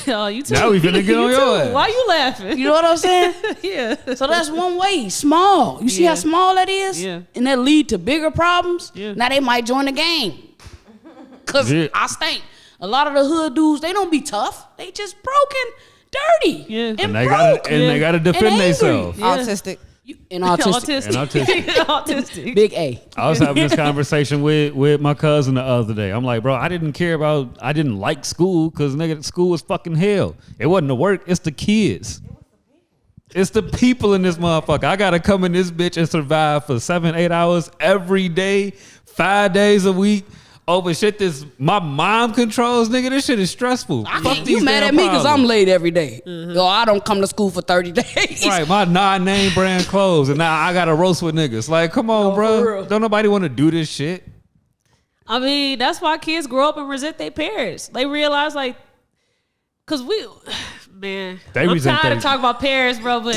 Oh, you too. Now we finna get You on your too. ass. Why you laughing? you know what I'm saying? Yeah. So that's one way, small. You see Yeah. how small that is? Yeah. And that lead to bigger problems? Yeah. Now they might join the gang. Because Yeah. I stink. A lot of the hood dudes, they don't be tough. They just broken, dirty, Yeah. and And they broke. gotta defend angry. themselves. Yeah. Autistic. And autistic. And autistic. Autistic. Big A. I was having this conversation with my cousin the other day. I'm like, bro, I didn't like school because nigga, school was fucking hell. It wasn't the work, it's the kids. It's the people in this motherfucker. I gotta come in this bitch and survive for 7-8 hours every day, 5 days a week. Over shit this my mom controls, nigga. This shit is stressful. Fuck these You mad damn at me because I'm problems. late every day. Yo, I don't come to school for 30 days. Right, my non-name brand clothes, and now I gotta roast with niggas. Like, come on, for bro. real. Don't nobody want to do this shit. I mean, that's why kids grow up and resent their parents. They realize, like, because man, They I'm resent tired they- of talking about parents, bro, but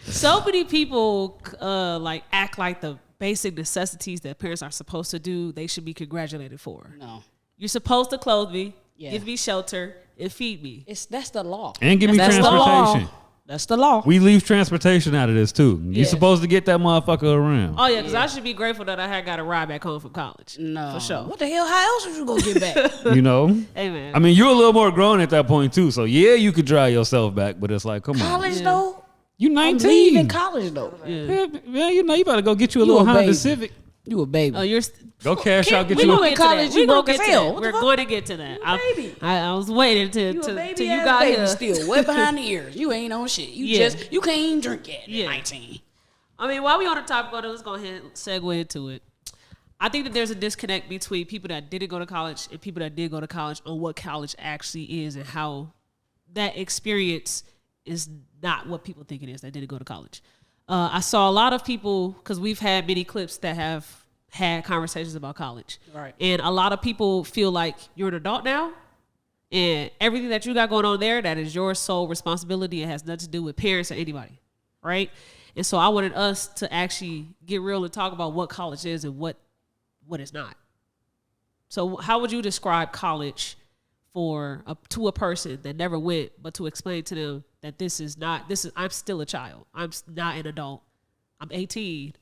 so many people, like, act like the basic necessities that parents are supposed to do, they should be congratulated for. No. You're supposed to clothe me, Yeah. give me shelter, and feed me. That's the law. And give me That's the transportation. law. That's the law. We leave transportation out of this too. You Yeah. supposed to get that motherfucker around. Oh, yeah, because I should be grateful that I had got a ride back home from college. No. For sure. What the hell? How else would you go get back? You know? Hey, man. I mean, you're a little more grown at that point too. So yeah, you could drive yourself back, but it's like, come on. College though? You I'm 19. leaving college though. Yeah, you know, you better go get you a You little a Honda baby. Civic. You a baby. Oh, you're Go cash out, get we you gonna a get to college, that. you We gonna broke get as to hell. that. What the We're fuck? going to get to that. You a baby. I was waiting You a till baby you ass got baby here. still way behind the ears. You ain't on shit. You Yeah. you can't even drink yet. Yeah. 19. I mean, while we on the topic of it, let's go ahead and segue into it. I think that there's a disconnect between people that didn't go to college and people that did go to college on what college actually is and how that experience is not what people think it is that didn't go to college. I saw a lot of people, because we've had many clips that have had conversations about college. Right. And a lot of people feel like you're an adult now, and everything that you got going on there, that is your sole responsibility. It has nothing to do with parents or anybody, right? And so I wanted us to actually get real and talk about what college is and what it's not. So how would you describe college to a person that never went, but to explain to them that I'm still a child. I'm not an adult. I'm 18,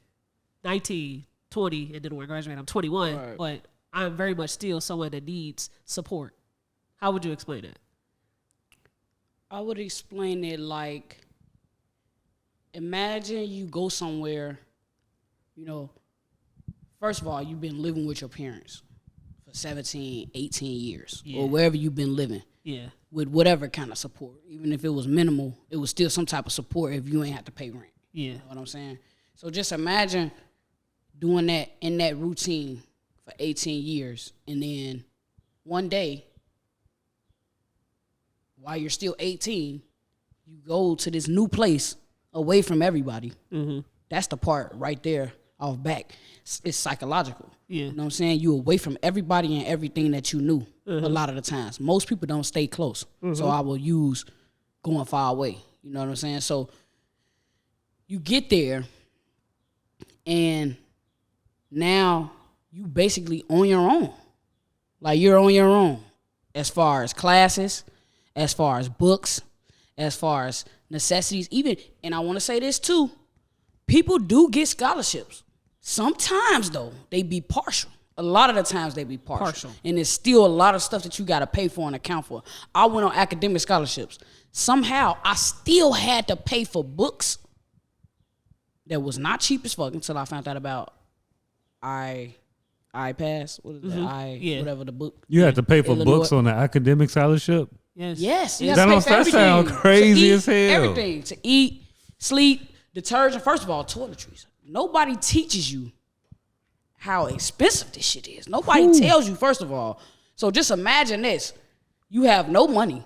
19, 20, and then when I graduate, I'm 21, Right. but I'm very much still someone that needs support. How would you explain that? I would explain it like, imagine you go somewhere, you know, first of all, you've been living with your parents for 17, 18 years, Yeah. or wherever you've been living. Yeah. With whatever kind of support. Even if it was minimal, it was still some type of support if you ain't have to pay rent. Yeah. You know what I'm saying? So just imagine doing that in that routine for 18 years. And then one day, while you're still 18, you go to this new place away from everybody. Mm-hmm. That's the part right there off back. It's psychological. Yeah. You know what I'm saying? You away from everybody and everything that you knew a lot of the times. Most people don't stay close. So I will use going far away. You know what I'm saying? So you get there and now you basically on your own. Like, you're on your own as far as classes, as far as books, as far as necessities. Even, and I want to say this too, people do get scholarships. Sometimes, though, they be partial. A lot of the times they be partial. And there's still a lot of stuff that you got to pay for and account for. I went on academic scholarships. Somehow, I still had to pay for books that was not cheap as fuck until I found out about iPass. What is that? Whatever the book. You had to pay for Illinois. books on the academic scholarship? Yes. You That have to pay don't for that sound everything. crazy To eat, as hell. Everything. To eat, sleep, detergent. First of all, toiletries. Nobody teaches you how expensive this shit is. Nobody tells you, first of all. So just imagine this. You have no money.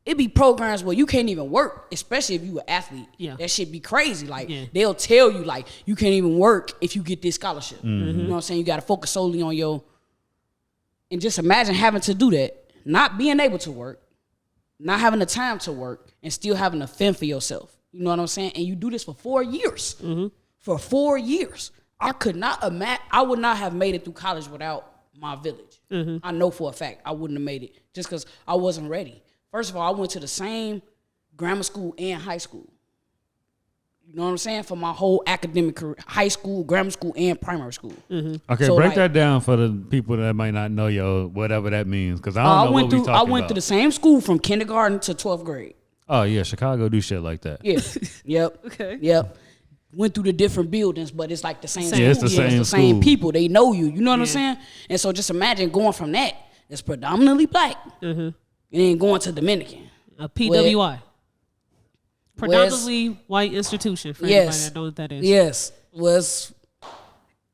It be programs where you can't even work, especially if you an athlete. Yeah. That shit be crazy. Like, they'll tell you, like, you can't even work if you get this scholarship. You know what I'm saying? You got to focus solely on your... And just imagine having to do that, not being able to work, not having the time to work, and still having to fend for yourself. You know what I'm saying? And you do this for 4 years. For 4 years. I could not imagine... I would not have made it through college without my village. I know for a fact I wouldn't have made it just because I wasn't ready. First of all, I went to the same grammar school and high school. You know what I'm saying? For my whole academic career, high school, grammar school, and primary school. Okay, So, break like- that down for the people that might not know yo whatever that means, because I don't know what we talking about. I went through the same school from kindergarten to 12th grade. Oh yeah, Chicago do shit like that. Yeah. Yep. Okay. Yep. Went through the different buildings, but it's like the same school. Yeah, it's the same same school. people. They know you. You know what I'm saying? And so just imagine going from that, that's predominantly black, and then going to Dominican. A PWI. Predominantly white institution for anybody that knows what that is. Yes. Was $1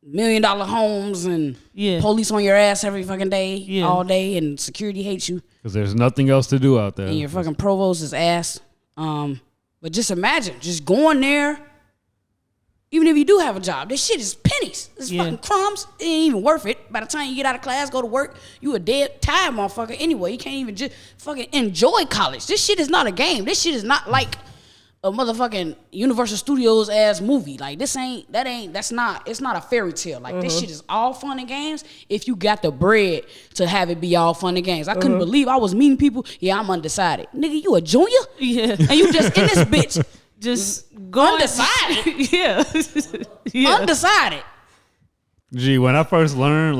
million homes and Yeah. police on your ass every fucking day, Yeah. all day, and security hates you. Because there's nothing else to do out there. And your fucking provost is ass. But just imagine, just going there, even if you do have a job, this shit is pennies. It's fucking crumbs. It ain't even worth it. By the time you get out of class, go to work, you a dead, tired motherfucker anyway. You can't even just fucking enjoy college. This shit is not a game. This shit is not like a motherfucking Universal Studios ass movie. Like, it's not a fairy tale. Like, this shit is all fun and games if you got the bread to have it be all fun and games. I couldn't believe I was meeting people. Yeah, I'm undecided. Nigga, you a junior? Yeah. And you just in this bitch. Just going Undecided. yeah. Undecided. Gee, when I first learned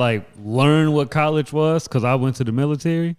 what college was, because I went to the military,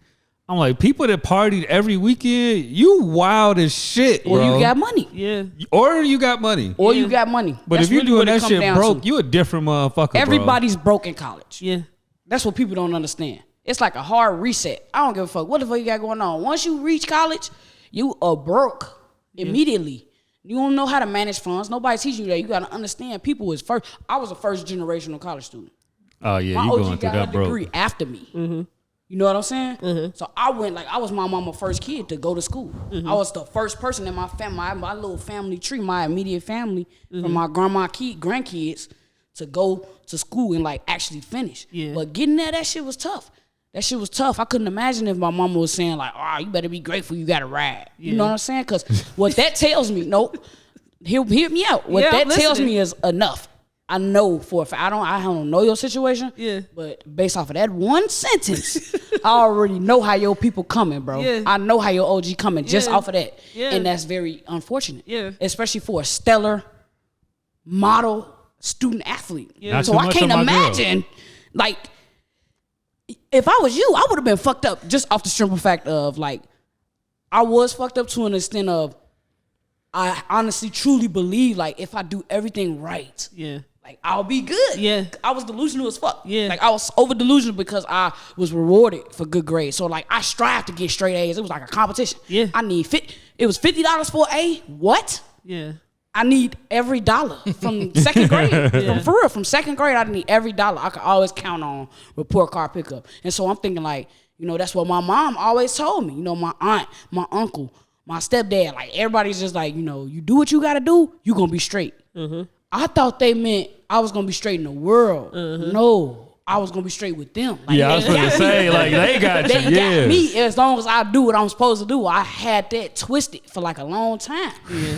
I'm like, people that partied every weekend, you wild as shit, bro. Or you got money. Yeah. Or you got money. Or you got money. But That's if you're really what doing it that come shit down broke, to. you a different motherfucker, Everybody's broke in college. Yeah. That's what people don't understand. It's like a hard reset. I don't give a fuck. What the fuck you got going on? Once you reach college, you are broke immediately. You don't know how to manage funds. Nobody's teaching you that. You got to understand people is first. I was a first generational college student. Oh, yeah, My you OG going through got that her broke. degree after me. You know what I'm saying? So I went, I was my mama's first kid to go to school. I was the first person in my family, my little family tree, my immediate family, from my grandkids to go to school and actually finish. Yeah. But getting there, that shit was tough. That shit was tough. I couldn't imagine if my mama was saying you better be grateful you got a ride. You know what I'm saying? Because what that tells me, hear me out. What that tells me is enough. I know for a fact. I don't know your situation. Yeah. But based off of that one sentence, I already know how your people coming, bro. Yeah. I know how your OG coming just off of that. Yeah. And that's very unfortunate. Yeah. Especially for a stellar model student athlete. Yeah. Not So too I much can't on my girl. imagine, if I was you, I would have been fucked up just off the simple fact of I was fucked up to an extent of I honestly truly believe if I do everything right, Yeah. I'll be good. Yeah. I was delusional as fuck. Yeah. I was over delusional because I was rewarded for good grades. So I strive to get straight A's. It was like a competition. Yeah. I need it was $50 for an A. What? Yeah. I need every dollar from second grade. For real, from second grade, I need every dollar. I could always count on report card pickup. And so I'm thinking that's what my mom always told me. My aunt, my uncle, my stepdad, everybody's just you do what you got to do, you going to be straight. I thought they meant I was going to be straight in the world. No. I was gonna be straight with them. Like, Yeah, I was going to say, like, they got you. they Yeah. got me as long as I do what I'm supposed to do. I had that twisted for like a long time.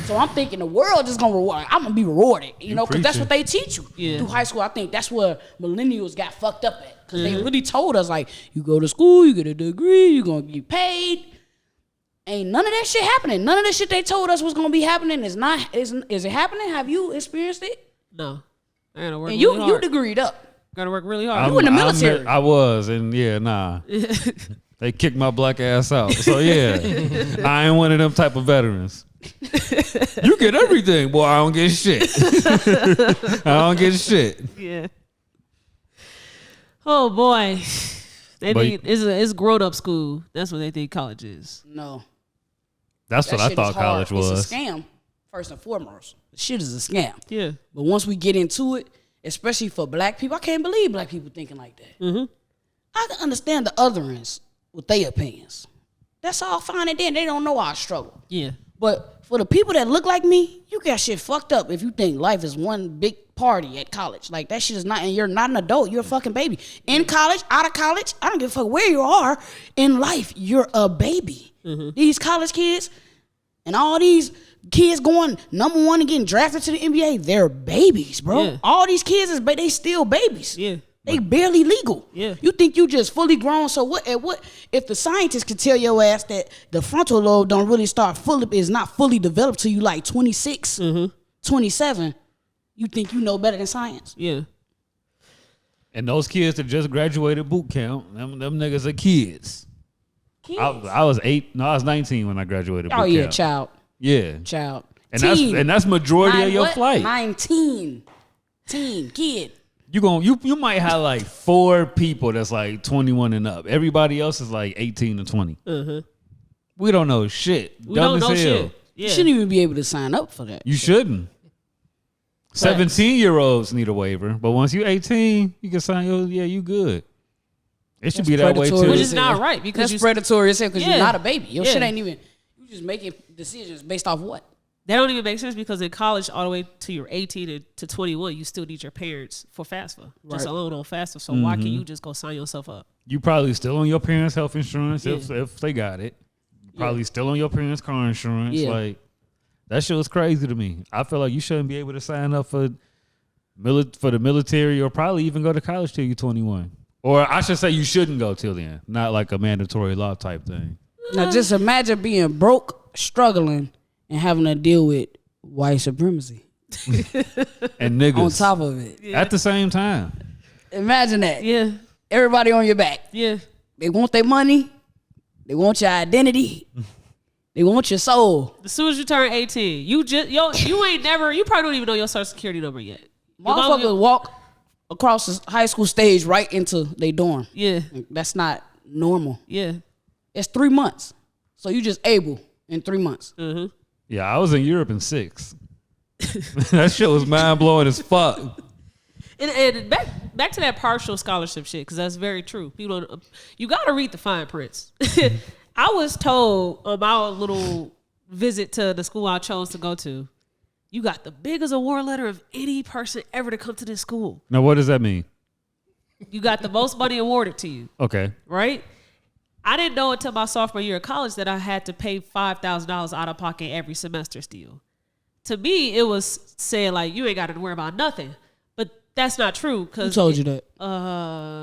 So I'm thinking the world is gonna reward. I'm gonna be rewarded, you know, because that's what they teach you through high school. I think that's where millennials got fucked up at, because they really told us like, you go to school, you get a degree, you gonna get paid. Ain't none of that shit happening. None of the shit they told us was gonna be happening is not. Is it happening? Have you experienced it? No. I gotta work And really you hard. degreed up. Gotta work really hard. You in the military. I was, and nah. They kicked my black ass out. So yeah, I ain't one of them type of veterans. You get everything, boy. I don't get shit. I don't get shit. Yeah. Oh boy. It's grown up school. That's what they think college is. No. That's That what I shit thought is hard. college was. It's a scam, first and foremost. The shit is a scam. Yeah. But once we get into it, especially for black people, I can't believe black people thinking like that. Mm-hmm. I can understand the otherings with their opinions. That's all fine and then. They don't know our struggle. Yeah. But for the people that look like me, you got shit fucked up if you think life is one big party at college. Like, that shit is not, and you're not an adult. You're a fucking baby. In college, out of college, I don't give a fuck where you are in life. You're a baby. These college kids and all these kids going number one and getting drafted to the NBA, they're babies, bro. Yeah. All these kids is, but they still babies. Yeah. They barely legal. Yeah. You think you just fully grown? So what if the scientists could tell your ass that the frontal lobe don't really start is not fully developed till you like 26, 27? You think you know better than science? Yeah. And those kids that just graduated boot camp, them niggas are kids. I was 19 when I graduated boot camp. Oh yeah, child. Yeah. Child. And Teen. that's majority of your What? flight. 19. Teen. Kid. You might have like 4 people that's like 21 and up. Everybody else is like 18 to 20. We don't know shit. We Dumb don't as know hell. shit. Yeah. You shouldn't even be able to sign up for that. You shouldn't. 17-year-olds need a waiver, but once you 18, you can sign you good. It should That's be that way predatory. too. Which is not right because That's predatory as hell because Yeah. you're not a baby. Your Yeah. shit ain't even. You just making decisions based off what? that don't even make sense because in college all the way to you're 18 to 21, you still need your parents for FAFSA. Just Right. alone on FAFSA. So why can you just go sign yourself up? You probably still on your parents' health insurance if Yeah. they got it. Probably still on your parents' car insurance. Yeah. Like, that shit was crazy to me. I feel like you shouldn't be able to sign up for the military or probably even go to college till you're 21. Or I should say you shouldn't go till then. Not like a mandatory law type thing. Now just imagine being broke, struggling, and having to deal with white supremacy And niggas. on top of it. At the same time. Imagine that. Yeah. Everybody on your back. Yeah. They want their money. They want your identity. They want your soul. As soon as you turn 18, you ain't never, you probably don't even know your social security number yet. Your mama- Motherfuckers walk across the high school stage right into their dorm. Yeah. That's not normal. Yeah. It's 3 months. So you just able in 3 months. Yeah, I was in Europe in 6. That shit was mind blowing as fuck. And back to that partial scholarship shit, because that's very true. People don't, you got to read the fine prints. I was told on my little visit to the school I chose to go to, you got the biggest award letter of any person ever to come to this school. Now, what does that mean? You got the most money awarded to you, Okay. right? I didn't know until my sophomore year of college that I had to pay $5,000 out of pocket every semester still. To me, it was saying like, you ain't got to worry about nothing. But that's not true. Who told you that?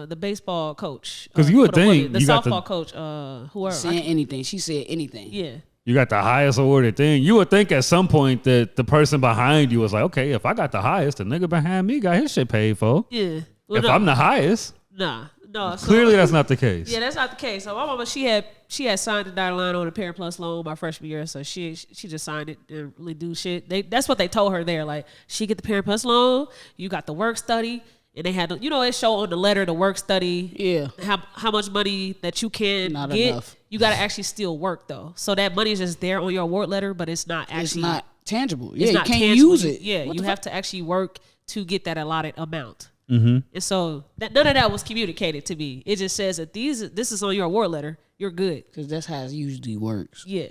The baseball coach. 'Cause you would for the think women. The you got softball the- coach. Whoever. Saying anything. She said anything. Yeah. You got the highest awarded thing. You would think at some point that the person behind you was like, okay, if I got the highest, the nigga behind me got his shit paid for. Yeah. Well, If no. I'm the highest, No. So, clearly that's not the case. Yeah, that's not the case. So my mama, she had signed the dotted line on a Parent Plus loan my freshman year, so she just signed it. Didn't really do shit. That's what they told her there. Like, she get the Parent Plus loan, you got the work study, and they had it show on the letter the work study. Yeah. How much money that you can Not get. enough. You got to actually still work though. So that money is just there on your award letter, but it's not actually. It's not tangible. It's Yeah, you not can't tangible. use it. Yeah, What you the have fuck? to actually work to get that allotted amount. And so none of that was communicated to me. It just says that this is on your award letter. You're good. Because that's how it usually works. Yeah.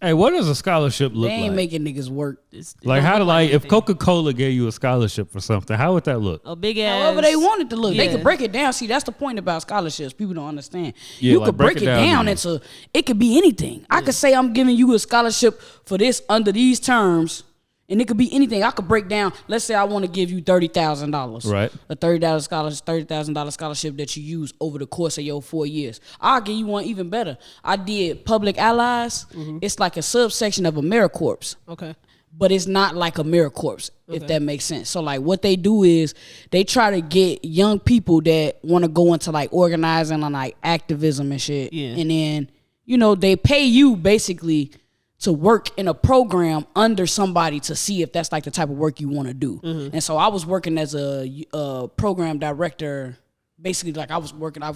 Hey, what does a scholarship look They ain't like? making niggas work. Like how to if Coca-Cola gave you a scholarship for something, how would that look? A big ass. However they want it to look. They Yeah. could break it down. See, that's the point about scholarships. People don't understand. Yeah, You like could break it down into, it could be anything. I could say I'm giving you a scholarship for this under these terms, and it could be anything. I could break down, let's say I want to give you $30,000. Right. A $30,000 scholarship that you use over the course of your 4 years. I'll give you one even better. I did Public Allies. It's like a subsection of AmeriCorps. Okay. But it's not like AmeriCorps, if that makes sense. So like what they do is they try to get young people that want to go into like organizing and like activism and shit. Yeah. And then, you know, they pay you basically to work in a program under somebody to see if that's like the type of work you want to do. And so I was working as a program director. Basically, like I was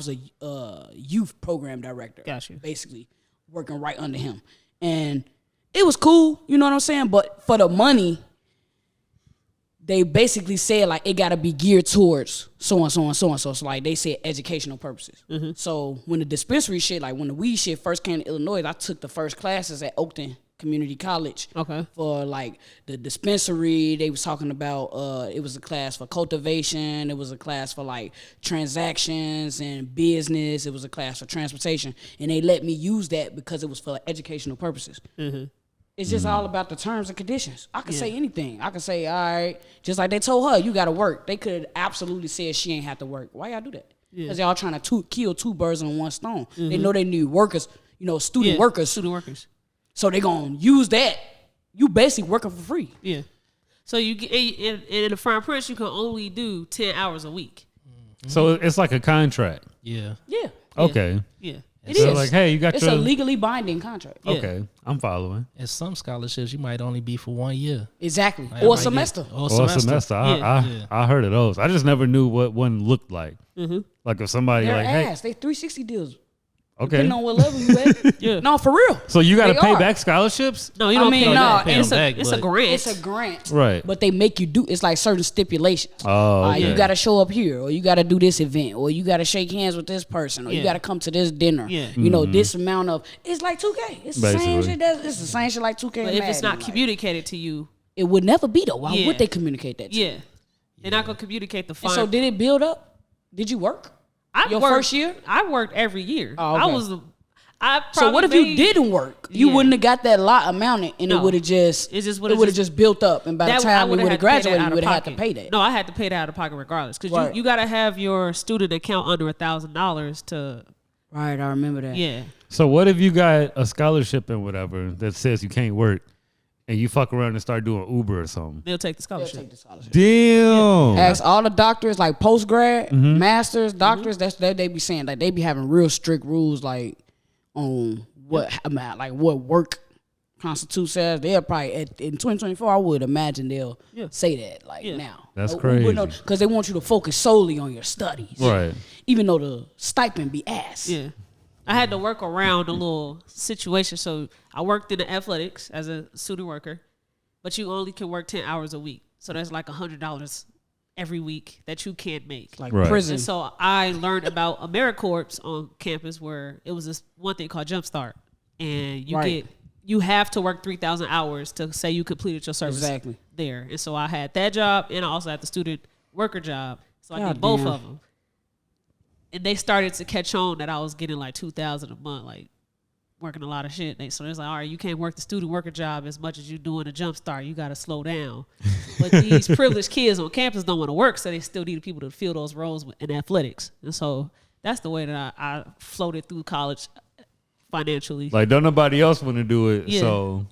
a youth program director. Got you. Basically, working right under him. And it was cool, you know what I'm saying? But for the money, they basically said like it got to be geared towards so and so and so and so. So like they said educational purposes. So when the dispensary shit, like when the weed shit first came to Illinois, I took the first classes at Oakton Community College. Okay. For like the dispensary, they was talking about it was a class for cultivation, it was a class for like transactions and business, it was a class for transportation, and they let me use that because it was for educational purposes. It's just all about the terms and conditions. I could say anything. I could say, all right, just like they told her, you got to work. They could absolutely said she ain't have to work. Why y'all do that? Because y'all trying to kill two birds on one stone. They know they need workers, you know, student workers. Student workers. So they gonna use that. You basically working for free. Yeah. So you get in the fine print, you can only do 10 hours a week. So it's like a contract. Yeah. Yeah. Okay. Yeah. It So is. like, hey, you got It's your a legally binding contract. Yeah. Okay, I'm following. And some scholarships you might only be for 1 year. Exactly. Like, Or I a might semester. get- Or a semester. Yeah. I heard of those. I just never knew what one looked like. Like if somebody They're like, ass. They 360 deals. hey, Depending okay. on what level you at. Yeah. No, for real. So you got to They pay are. back scholarships? No, you I don't mean, pay no, that. pay It's them a back, it's a but- grant. It's a grant. Right. But they make you do, it's like certain stipulations. Oh, okay. You got to show up here, or you got to do this event, or you got to shake hands with this person, or you Yeah. got to come to this dinner. Yeah. You know, this amount of, it's like 2K. It's the same Basically. shit. It's the same shit like 2K. But and if it's Madden. not Like, communicated to you, it would never be though. Why Yeah. would they communicate that to you? yeah, they're not gonna communicate the fine. And so did it build up? Did you work? Your worked, first year? I worked every year. Oh, okay. I was. I So what if probably you made- didn't work? You Yeah. wouldn't have got that lot amounted, and No. it would have just It just it would've would have just- just built up. And by the I time we would've would had have to pay that graduated, out we of would have had to pocket. pay that. No, I had to pay that out of pocket regardless because Right. you got to have your student account under $1,000 to. Right, I remember that. Yeah. So what if you got a scholarship and whatever that says you can't work, and you fuck around and start doing Uber or something? They'll take the They'll scholarship. take the scholarship. Damn. Ask all the doctors, like post grad, Mm-hmm. masters, doctors. That's that they be saying. Like they be having real strict rules, like on what like what work constitutes as. They'll probably in 2024. I would imagine they'll say that like now. That's crazy. Because they want you to focus solely on your studies, Right. Even though the stipend be ass. Yeah. I had to work around a little situation. So I worked in the athletics as a student worker, but you only can work 10 hours a week. So that's like $100 every week that you can't make. Like Right. prison. And so I learned about AmeriCorps on campus where it was this one thing called Jumpstart. And you have to work 3,000 hours to say you completed your service Exactly. there. And so I had that job and I also had the student worker job. So I God did both damn. of them. And they started to catch on that I was getting like $2,000 a month, like working a lot of shit. So it's like, all right, you can't work the student worker job as much as you doing a jump start. You got to slow down. But these privileged kids on campus don't want to work, so they still need people to fill those roles in athletics. And so that's the way that I floated through college financially. Like don't nobody else want to do it, Yeah. so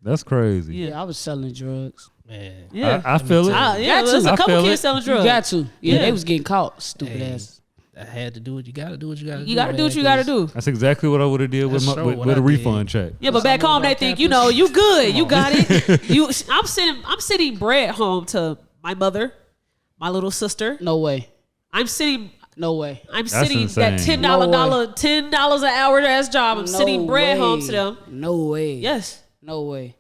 that's crazy. Yeah. Yeah, I was selling drugs. Man. Yeah. I feel it. Yeah, Got there's to. a I couple feel kids it. selling You drugs. got to. Yeah, Yeah. they was getting caught. Stupid Hey, ass. I had to do what you got to do. What you got to do. You got to do what you man, got to 'cause do. That's exactly what I would have did with That's my sure with what a I did. refund check. Yeah, but back home they think, you know, you good, you got it. I'm sending bread home to my mother, my little sister. No way. I'm sending No way. I'm That's sending that insane. $10 an hour ass job. I'm sending bread home to them. No way. Yes. No way.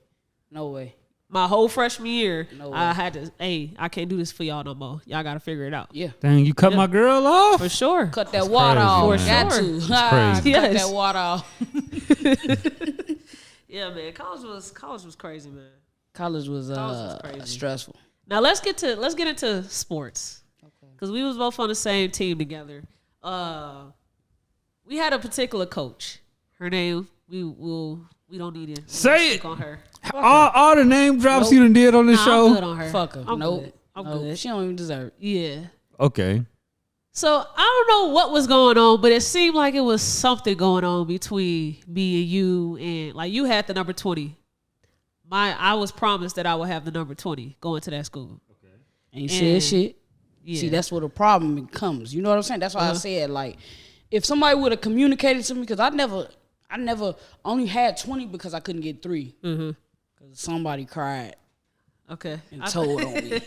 No way. My whole freshman year, No way. I had to, I can't do this for y'all no more. Y'all got to figure it out. Yeah. Dang, you cut my girl off. For sure. Cut that water crazy, off. man. Got For to. crazy. Cut Yes. that water off. Yeah, man. College was crazy, man. College was crazy. stressful. Now let's get into sports. Because we was both on the same team together. We had a particular coach. Her name, we don't need to say speak it on her. All the name drops you done did on this show. I'm good on her. Fuck her. I'm Nope. good. I'm Nope. good. She don't even deserve it. Yeah. Okay. So I don't know what was going on, but it seemed like it was something going on between me and you, and like you had the number 20. I was promised that I would have the number 20 going to that school. Okay. Ain't said shit. Yeah. See, that's where the problem becomes. You know what I'm saying? That's why I said, like, if somebody would have communicated to me, because I never only had 20 because I couldn't get 3. Because somebody cried Okay. and told on me.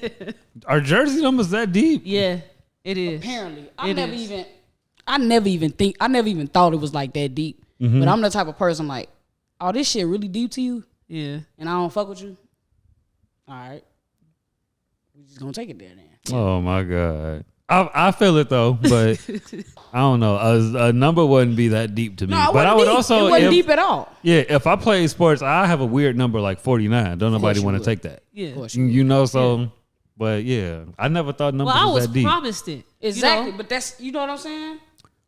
Are jersey numbers that deep? Yeah, it is. Apparently, I never even thought it was like that deep. Mm-hmm. But I'm the type of person like, oh, this shit really deep to you, Yeah. and I don't fuck with you. All right, we just gonna take it there then. Oh my God. I feel it though, but I don't know. A number wouldn't be that deep to me. No, but I would deep. also, it wasn't deep at all. Yeah, if I play sports, I have a weird number like 49. Don't nobody you want to would. take that. Yeah. Of course You know, so, but yeah, I never thought numbers Well, I was was that deep. promised it. Exactly, You know? but that's, you know what I'm saying?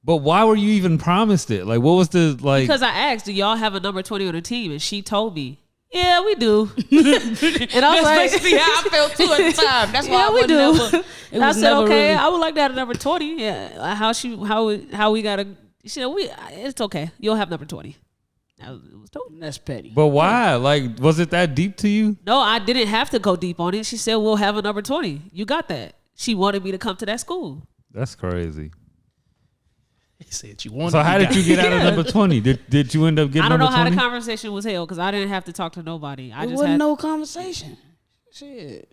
But why were you even promised it? Like, what was the, like? Because I asked, do y'all have a number 20 on the team? And she told me, yeah, we do. And I was That's like, basically how I felt too at the time. That's why yeah, I we would do. never. It And I was said, never okay, really- I would like to have a number 20. Yeah, how we gotta. She said, it's okay. You'll have number 20. It was told. That's petty. But why? Like, was it that deep to you? No, I didn't have to go deep on it. She said, we'll have a number 20. You got that. She wanted me to come to that school. That's crazy. He said you wanted. So how did you get out of Yeah. number 20? Did you end up getting I don't number know how 20? the conversation was held because I didn't have to talk to nobody. I It just wasn't had no conversation. Shit.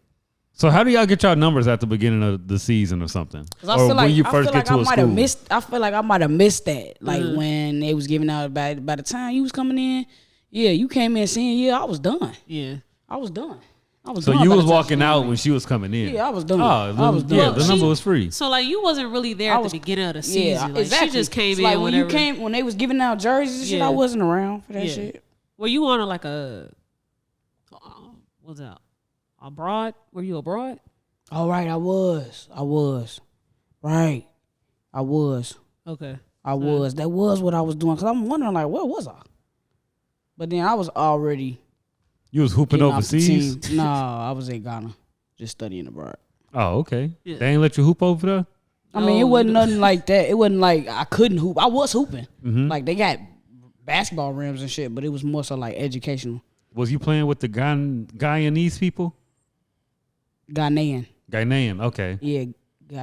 So how do y'all get y'all numbers at the beginning of the season or something? Cause I Or feel like when you I first feel get like to I a might have school? missed. I feel like I might have missed that. Like when they was giving out by the time you was coming in, yeah, you came in saying, yeah, I was done. yeah. I was done. I was So done you by was the time walking she out came when she was coming in. Yeah, I was done. Oh, I was done. yeah, Well, the number she- was free. So like you wasn't really there I at was- the beginning of the Yeah, season. Like exactly. she just came It's in like when whenever. you came when they was giving out jerseys and shit. Yeah. I wasn't around for that Yeah. shit. Were you on like a what's that? Abroad? Were you abroad? All right, I was. Right, I was. Okay. That was what I was doing. Cause I'm wondering like, where was I? But then I was already You was hooping getting off the overseas? team. No, I was in Ghana, just studying abroad. Oh, okay. Yeah. They ain't let you hoop over there? I mean, it No, wasn't you- nothing like that. It wasn't like I couldn't hoop. I was hooping. Mm-hmm. Like they got basketball rims and shit, but it was more so like educational. Was you playing with the Guyanese people? Ghanaian. Ghanaian, okay. Yeah,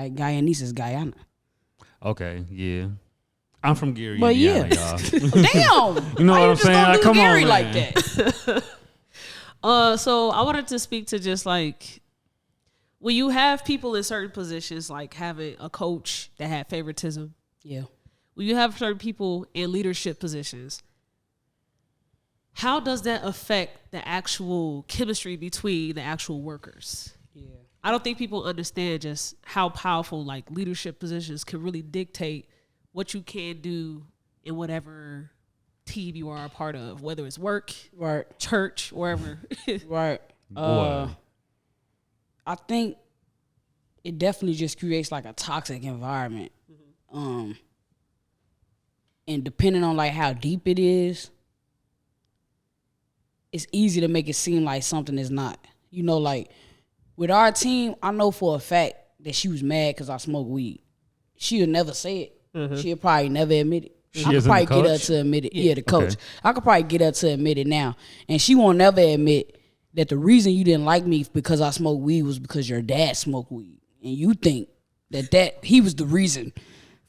Guyanese is Guyana. Okay, yeah. I'm from Gary, But Indiana, yeah. y'all. Damn. You know Why what I'm just saying? gonna Like, do come on, Gary man. like that? So I wanted to speak to just like when you have people in certain positions, like having a coach that had favoritism. Yeah. When you have certain people in leadership positions, how does that affect the actual chemistry between the actual workers? Yeah. I don't think people understand just how powerful like leadership positions can really dictate what you can do in whatever team you are a part of, whether it's work, Right. church, wherever. Right. Boy. I think it definitely just creates like a toxic environment. And depending on like how deep it is, it's easy to make it seem like something is not. You know, like with our team, I know for a fact that she was mad because I smoked weed. She'll never say it. She'll probably never admit it. She I could isn't probably the get her coach? to admit it. Yeah, the coach. Okay. I could probably get her to admit it now. And she won't never admit that the reason you didn't like me because I smoked weed was because your dad smoked weed. And you think that he was the reason.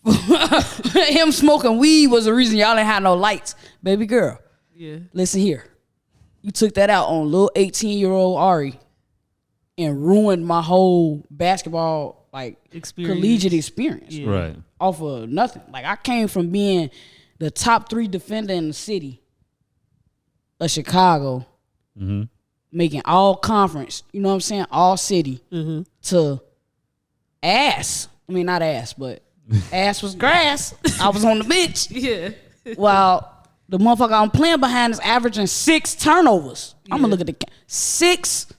Him smoking weed was the reason y'all didn't have no lights. Baby girl, Yeah. listen here. You took that out on little 18-year-old Auri and ruined my whole basketball like Experience. collegiate experience Yeah. Right. off of nothing. Like I came from being the top 3 defender in the city of Chicago, making all conference, you know what I'm saying, all city, to ass. I mean, not ass, but ass was grass. I was on the bench Yeah. while The motherfucker I'm playing behind is averaging 6 turnovers. I'm gonna look at the 6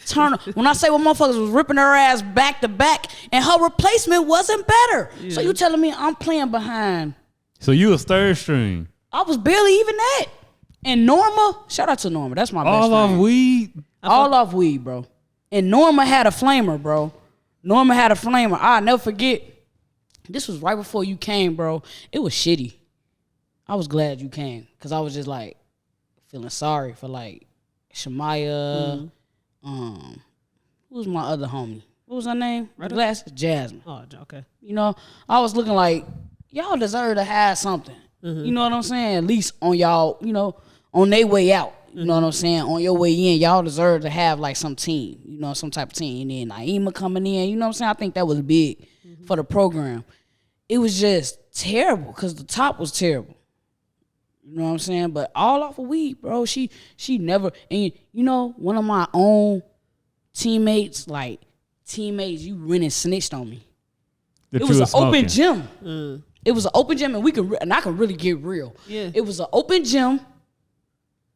turnovers. When I say what motherfuckers was ripping her ass back to back, and her replacement wasn't better. Yeah. So you telling me I'm playing behind? So you was third string. I was barely even that. And Norma, shout out to Norma. That's my best friend. All off weed. All off weed, bro. And Norma had a flamer, bro. Norma had a flamer. I'll never forget. This was right before you came, bro. It was shitty. I was glad you came because I was just like feeling sorry for like Shamaya. Who was my other homie? What was her name? Glasses? Jasmine. Oh, okay. You know, I was looking like y'all deserve to have something. You know what I'm saying? At least on y'all, you know, on their way out. You know what I'm saying? On your way in, y'all deserve to have like some team. You know, some type of team. And then Naima coming in. You know what I'm saying? I think that was big for the program. It was just terrible because the top was terrible. You know what I'm saying? But all off of weed, bro. She never, and you know, one of my own teammates you went and snitched on me. It was an open gym. It was an open gym, and I can really get real. Yeah. It was an open gym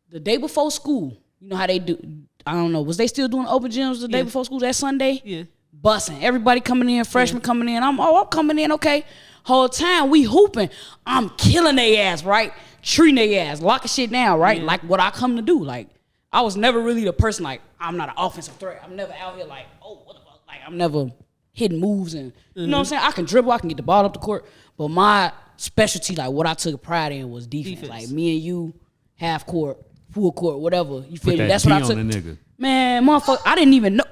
the day before school. You know how they do, I don't know, was they still doing open gyms the day before school, that Sunday? Yeah. Bussing. Everybody coming in, freshmen coming in. I'm coming in, okay. Whole time we hooping. I'm killing their ass, right? Treating their ass, locking shit down, right? Like what I come to do. Like, I was never really the person like, I'm not an offensive threat. I'm never out here like, oh, what the fuck? Like, I'm never hitting moves and, you know what I'm saying? I can dribble, I can get the ball up the court, but my specialty, like what I took pride in was defense. Like me and you, half court, full court, whatever. You feel me? That's what I took. Man, motherfucker, I didn't even know.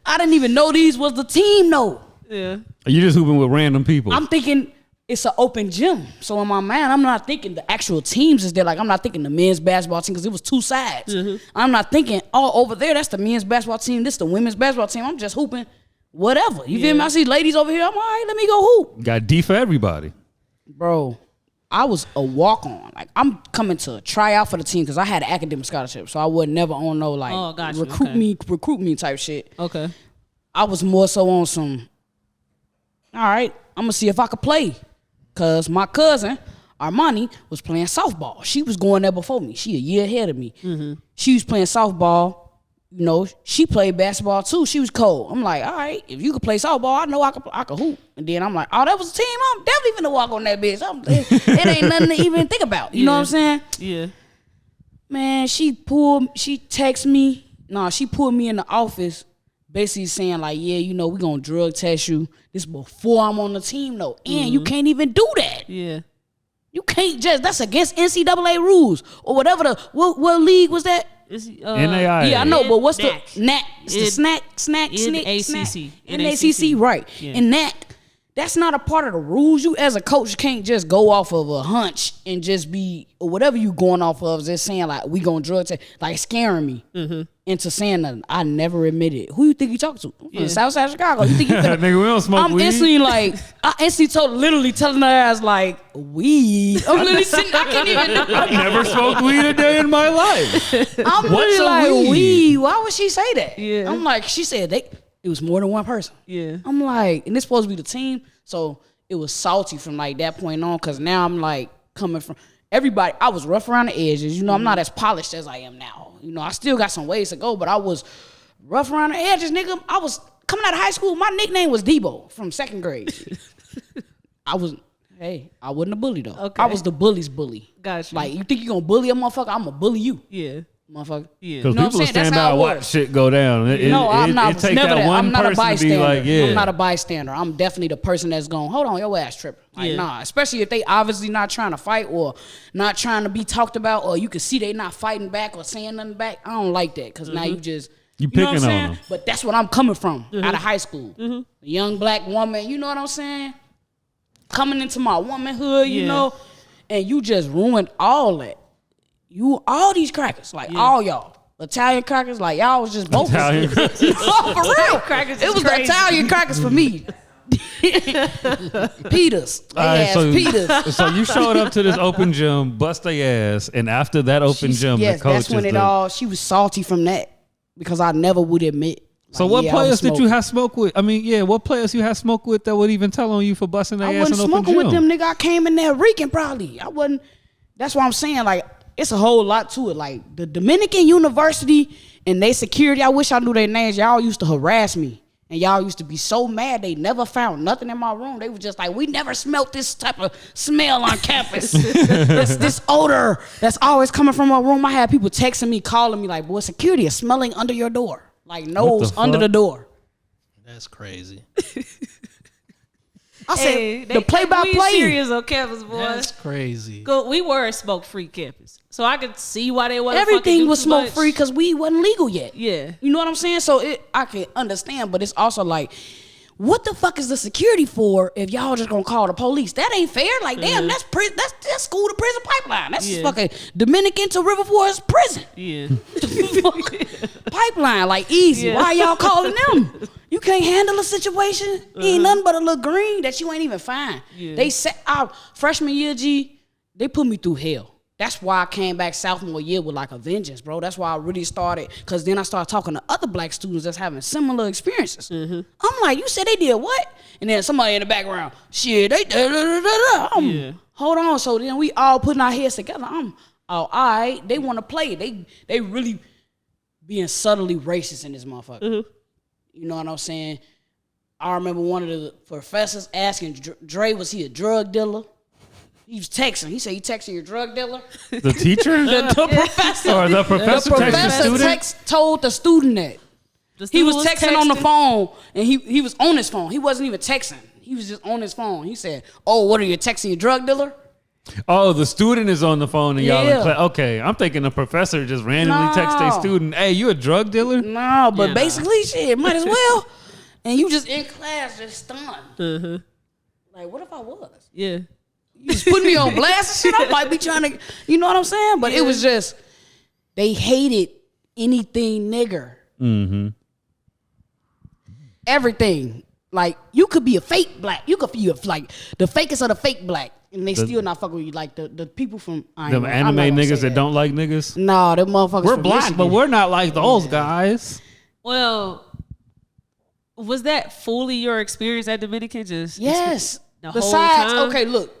I didn't even know these was the team, though. Yeah. Are you just hooping with random people? I'm thinking it's an open gym. So in my mind, I'm not thinking the actual teams is there. Like, I'm not thinking the men's basketball team because it was 2 sides. I'm not thinking, oh, over there, that's the men's basketball team. This the women's basketball team. I'm just hooping whatever. You feel me? I see ladies over here. I'm all right, let me go hoop. Got D for everybody. Bro, I was a walk-on. Like, I'm coming to try out for the team because I had an academic scholarship. So I would never on no, like, recruit me type shit. Okay. I was more so on some, all right, I'm going to see if I could play. Because my cousin, Armani, was playing softball. She was going there before me. She a year ahead of me. She was playing softball. You know, she played basketball too. She was cold. I'm like, all right, if you could play softball, I know I could hoop. And then I'm like, oh, that was a team. I'm definitely finna walk on that bitch. It ain't nothing to even think about. You know what I'm saying? Yeah. Man, she texted me. No, she pulled me in the office basically saying like, yeah, you know, we gonna drug test you. This before I'm on the team though. And you can't even do that. Yeah. You can't that's against NCAA rules or whatever what league was that? NAIA. Yeah, I know, but what's the NAC? It's the NACC, right. Yeah. And that's not a part of the rules. You as a coach can't just go off of a hunch and just be, or whatever you going off of, just saying like, we gonna drug test, like scaring me into saying nothing. I never admitted. Who you think you talking to? I'm from the South Side of Chicago. You think you finna, nigga, we don't smoke weed. I instantly literally telling her ass like, weed. I'm literally sitting, I can't even. I never smoked weed a day in my life. I'm really like, weed? Why would she say that? Yeah. I'm like, she said it was more than one person. Yeah. I'm like, and it's supposed to be the team. So it was salty from like that point on, because now I'm like coming from everybody. I was rough around the edges. You know, I'm not as polished as I am now. You know, I still got some ways to go, but I was rough around the edges, nigga. I was coming out of high school. My nickname was Debo from 2nd grade. I wasn't a bully though. Okay. I was the bully's bully. Gotcha. Like, you think you gonna bully a motherfucker? I'm gonna bully you. Yeah. Motherfucker. Yeah. Because people will stand by and watch shit go down. I'm not. It take never that one I'm not a person to be bystander. like, yeah. I'm not a bystander. I'm definitely the person that's going, hold on, your ass tripping. Like, nah. Especially if they obviously not trying to fight or not trying to be talked about, or you can see they not fighting back or saying nothing back. I don't like that, because now you just, you picking know what I'm saying? on them. But that's what I'm coming from out of high school. A young black woman, you know what I'm saying? Coming into my womanhood, you know, and you just ruined all that. All these crackers, like all y'all. Italian crackers, like y'all was just both. Italian crackers. No, for real. Crackers it was crazy. The Italian crackers for me. Peters. Peters. So you showed up to this open gym, bust their ass, and after that open gym, the coach that's when she was salty from that, because I never would admit. So what players did you have smoke with? I mean, yeah, what players you had smoke with that would even tell on you for busting their ass in open gym? I wasn't smoking with them, nigga. I came in there reeking probably. I wasn't. That's what I'm saying. Like, it's a whole lot to it. Like, the Dominican University and they security, I wish I knew their names. Y'all used to harass me. And y'all used to be so mad they never found nothing in my room. They were just like, we never smelt this type of smell on campus. this odor that's always coming from our room. I had people texting me, calling me like, boy, security is smelling under your door. Like nose under the door. That's crazy. I said, the play-by-play. Serious on campus, boy. That's crazy. We were a smoke-free campus. So I could see why they wasn't everything was smoke-free because weed wasn't legal yet. Yeah. You know what I'm saying? So I can understand, but it's also like, what the fuck is the security for if y'all just gonna call the police? That ain't fair. Like, damn, that's school to prison pipeline. That's fucking Dominican to River Forest prison. Yeah. Pipeline, like easy. Yeah. Why y'all calling them? You can't handle a situation. Ain't nothing but a little green that you ain't even find. Yeah. They said our freshman year, G, they put me through hell. That's why I came back sophomore year with like a vengeance, bro. That's why I really started, because then I started talking to other black students that's having similar experiences. Mm-hmm. I'm like, you said they did what? And then somebody in the background, shit, they hold on. So then we all putting our heads together. All right, they want to play. They really being subtly racist in this motherfucker. Mm-hmm. You know what I'm saying? I remember one of the professors asking Dre, was he a drug dealer? He was texting. He said, "You texting your drug dealer?" The teacher? the professor. Or the professor texted the student? Told the student that. He was texting on the phone, and he was on his phone. He wasn't even texting. He was just on his phone. He said, "Oh, what are you texting your drug dealer?" Oh, the student is on the phone and y'all in class. Okay, I'm thinking the professor just randomly texts a student, "Hey, you a drug dealer?" No, but basically, shit, might as well. And you just in class, just stunned. Mm-hmm. Like, what if I was? Yeah. You just put me on blast and shit. I might be trying to, you know what I'm saying? But it was just, they hated anything nigger. Mm-hmm. Everything. Like, you could be a fake black. You could be like the fakest of the fake black. And they still not fucking with you. Like the people from them anime niggas that don't like niggas. No, them motherfuckers. We're black, Michigan. But we're not like those guys. Well, was that fully your experience at Dominican? Just yes. The Besides, whole time? Okay, look.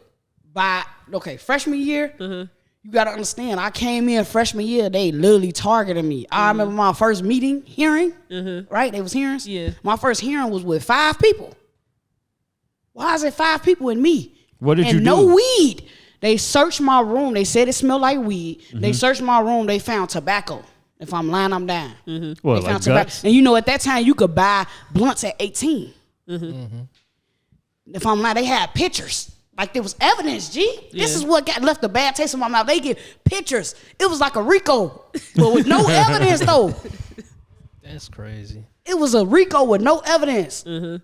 Freshman year, you gotta understand. I came in freshman year, they literally targeted me. I remember my first hearing. Right? They was hearings. Yeah. My first hearing was with 5 people. Why is it 5 people and me? What did you do? And no weed. They searched my room. They said it smelled like weed. They searched my room. They found tobacco. If I'm lying, I'm down. What, they like found tobacco. And you know, at that time, you could buy blunts at 18. If I'm lying, they had pictures. Like, there was evidence, G. Yeah. This is what got left a bad taste in my mouth. They get pictures. It was like a RICO, but with no evidence, though. That's crazy. It was a RICO with no evidence. And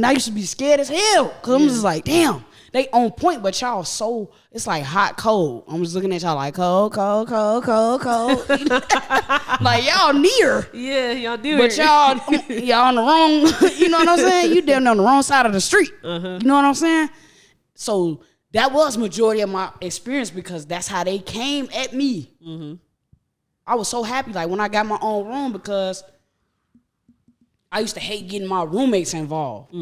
I used to be scared as hell. Because I'm just like, damn. They on point, but y'all so, it's like hot, cold. I'm just looking at y'all like, cold. Like, y'all near. Yeah, y'all do But y'all on the wrong, you know what I'm saying? You down on the wrong side of the street. You know what I'm saying? So that was majority of my experience because that's how they came at me. I was so happy like when I got my own room because I used to hate getting my roommates involved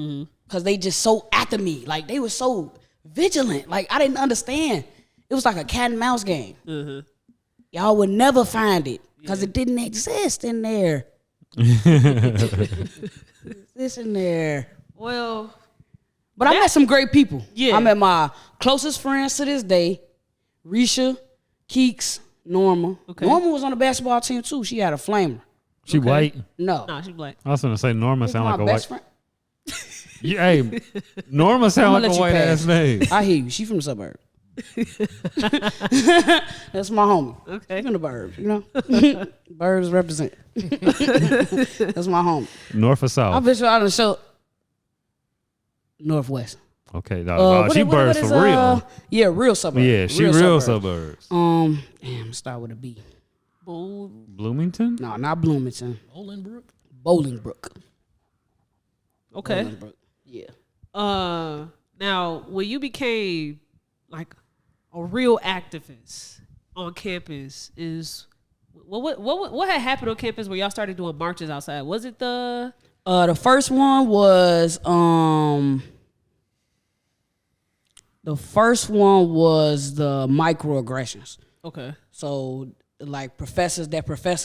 because they just so after me. Like they were so vigilant. Like I didn't understand. It was like a cat and mouse game. Y'all would never find it because it didn't exist in there. This in there. Well... But I met some great people. Yeah. I met my closest friends to this day, Risha, Keeks, Norma. Okay. Norma was on the basketball team too. She had a flamer. She white? No. Nah, she black. I was going to say Norma sound like a white. Friend. Hey, Norma sound like a white ass name. I hear you. She from the suburb. That's my homie. Okay. She from the burbs, you know? Birds represent. That's my homie. North or south? I bet you out on the show. Northwest. Okay, she birds for real. Yeah, real suburbs. Yeah, she real suburbs. Damn, start with a B. Bloomington? No, not Bloomington. Bolingbrook. Okay. Bolingbrook. Yeah. Now when you became like a real activist on campus is What had happened on campus where y'all started doing marches outside? Was it the first one was the microaggressions. okay? So like professor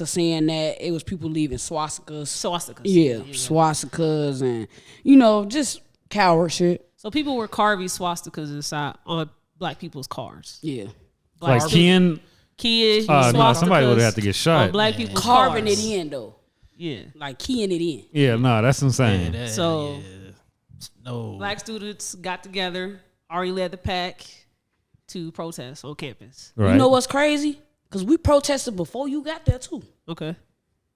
saying that it was people leaving swastikas. Yeah. Swastikas and just coward shit. So people were carving swastikas inside on black people's cars. Yeah. Black Like Ken. No, somebody would have to get shot. on black people's Carving cars. it in though. Yeah. Like keying it in. Yeah, no, that's insane. So no. black students got together. Auri led the pack to protest on campus. Right. You know what's crazy? Because we protested before you got there too. Okay.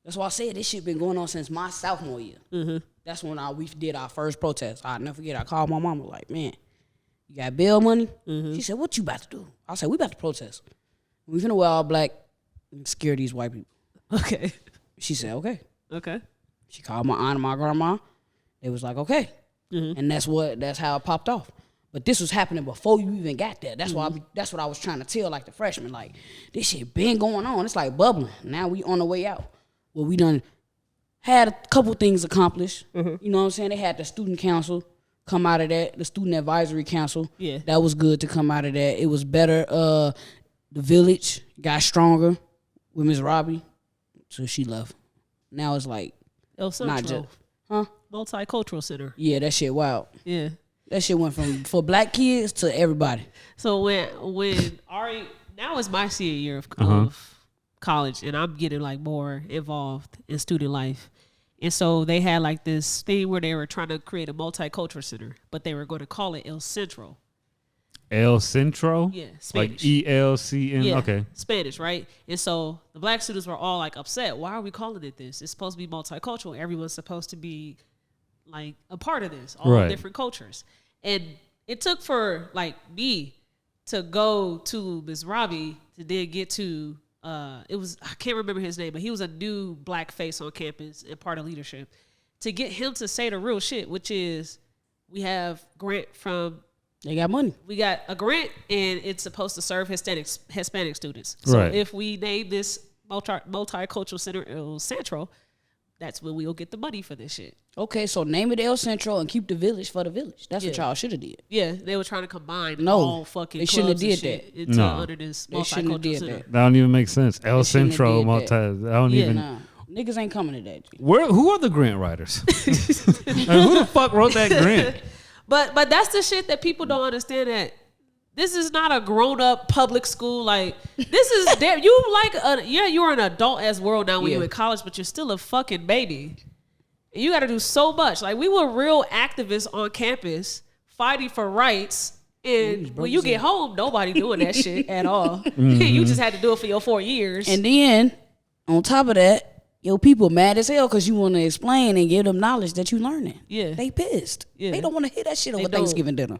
That's why I said this shit been going on since my sophomore year. Mm-hmm. That's when we did our first protest. I'll never forget. I called my mama like, man, you got bail money? Mm-hmm. She said, what you about to do? I said, we about to protest. We finna wear all black and scare these white people. Okay. She said, okay. Okay. She called my aunt and my grandma. They was like, okay. Mm-hmm. And that's how it popped off. But this was happening before you even got there. That's why that's what I was trying to tell like the freshmen. Like, this shit been going on. It's like bubbling. Now we on the way out. Well, we done had a couple things accomplished. Mm-hmm. You know what I'm saying? They had the student council come out of that, the student advisory council. Yeah. That was good to come out of that. It was better. The village got stronger with Miss Robbie. So she left. Now it's like Centro. not just Multicultural Center. yeah, that shit wild. Yeah. That shit went from for black kids to everybody. So when Auri, now it's my senior year of college, and I'm getting like more involved in student life. And so they had like this thing where they were trying to create a multicultural center, but they were going to call it El Centro. El Centro? Yeah, Spanish. Like ELCN? Yeah, Okay. Spanish, right? And so the black students were all like upset. Why are we calling it this? It's supposed to be multicultural. Everyone's supposed to be like a part of this, all Right. different cultures. And it took for like me to go to Ms. Robbie to then get to I can't remember his name, but he was a new black face on campus and part of leadership, to get him to say the real shit, which is we have grant from They got money. we got a grant and it's supposed to serve Hispanic students. So Right. if we name this multicultural center El Centro, that's when we'll get the money for this shit. Okay, so name it El Centro and keep the village for the village. That's what Yeah. y'all should have did. Yeah, they were trying to combine No, all fucking they shouldn't have clubs and did shit into No. under this They shouldn't have multicultural did center. that. That don't even make sense. El shouldn't have Centro, did multi. that. I don't Yeah. even. Nah, niggas ain't coming to that. Who are the grant writers? Like, who the fuck wrote that grant? But that's the shit that people don't understand, that this is not a grown up public school. Like, this is damn, you're an adult as world now when Yeah. you're in college, but you're still a fucking baby. And you got to do so much. Like, we were real activists on campus fighting for rights. And when you get home, nobody doing that shit at all. You just had to do it for your 4 years. And then on top of that, your people mad as hell because you want to explain and give them knowledge that you learning. Yeah. They pissed. Yeah. They don't want to hear that shit over They don't. Thanksgiving dinner.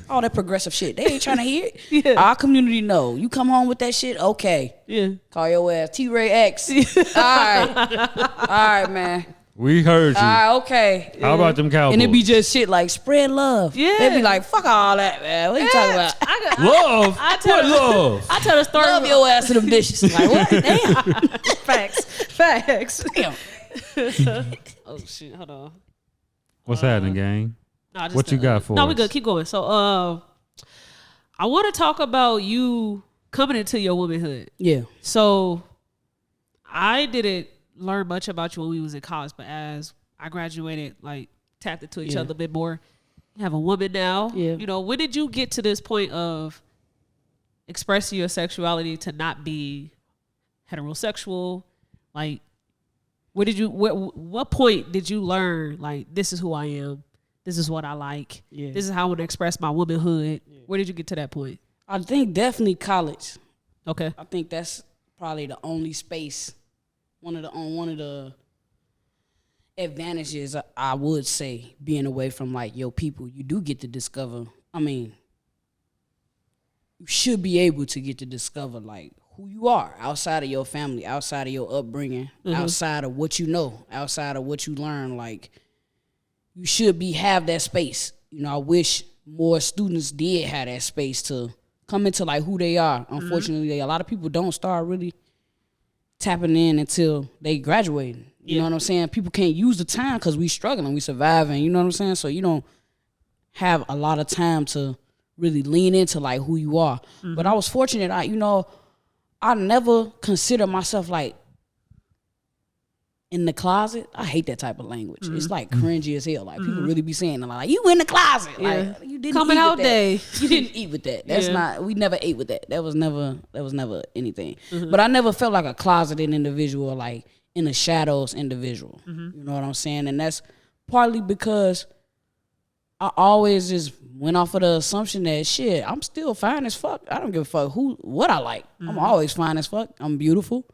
All that progressive shit. They ain't trying to hear it. Yeah. Our community know. You come home with that shit, okay. yeah. Call your ass T-Ray X. All right, man. We heard you. All right, okay. How about them Cowboys? And it be just shit like spread love. Yeah. They be like, fuck all that, man. What you talking about? love. I tell What the- love? I tell the story. Love your ass to them dishes. Like, what? Damn. Facts. Damn. Oh shit! Hold on. What's happening, gang? No, just What you got for No, us? we good. Keep going. So, I want to talk about you coming into your womanhood. Yeah. So, I didn't learn much about you when we was in college, but as I graduated, like tapped into each Yeah. other a bit more. You have a woman now. Yeah. You know, when did you get to this point of expressing your sexuality to not be heterosexual? Like, where did you? What point did you learn? Like, this is who I am. This is what I like. Yeah. This is how I want to express my womanhood. Where did you get to that point? I think definitely college. Okay. I think that's probably the only space, one of the advantages I would say being away from like your people. You do get to discover. I mean, you should be able to get to discover like who you are outside of your family, outside of your upbringing, outside of what you know, outside of what you learn. Like, you should have that space. You know, I wish more students did have that space to come into like who they are. Unfortunately, a lot of people don't start really tapping in until they graduating. You know what I'm saying? People can't use the time because we struggling, we surviving. You know what I'm saying? So you don't have a lot of time to really lean into like who you are. But I was fortunate. I never consider myself like in the closet. I hate that type of language. It's like cringy as hell. Like people really be saying like, you in the closet. Like you didn't coming eat out with that. day. You didn't eat with that. That's not, we never ate with that. That was never anything. But I never felt like a closeted individual, like in the shadows individual. You know what I'm saying? And that's partly because I always just went off of the assumption that shit, I'm still fine as fuck. I don't give a fuck what I like. I'm always fine as fuck. I'm beautiful.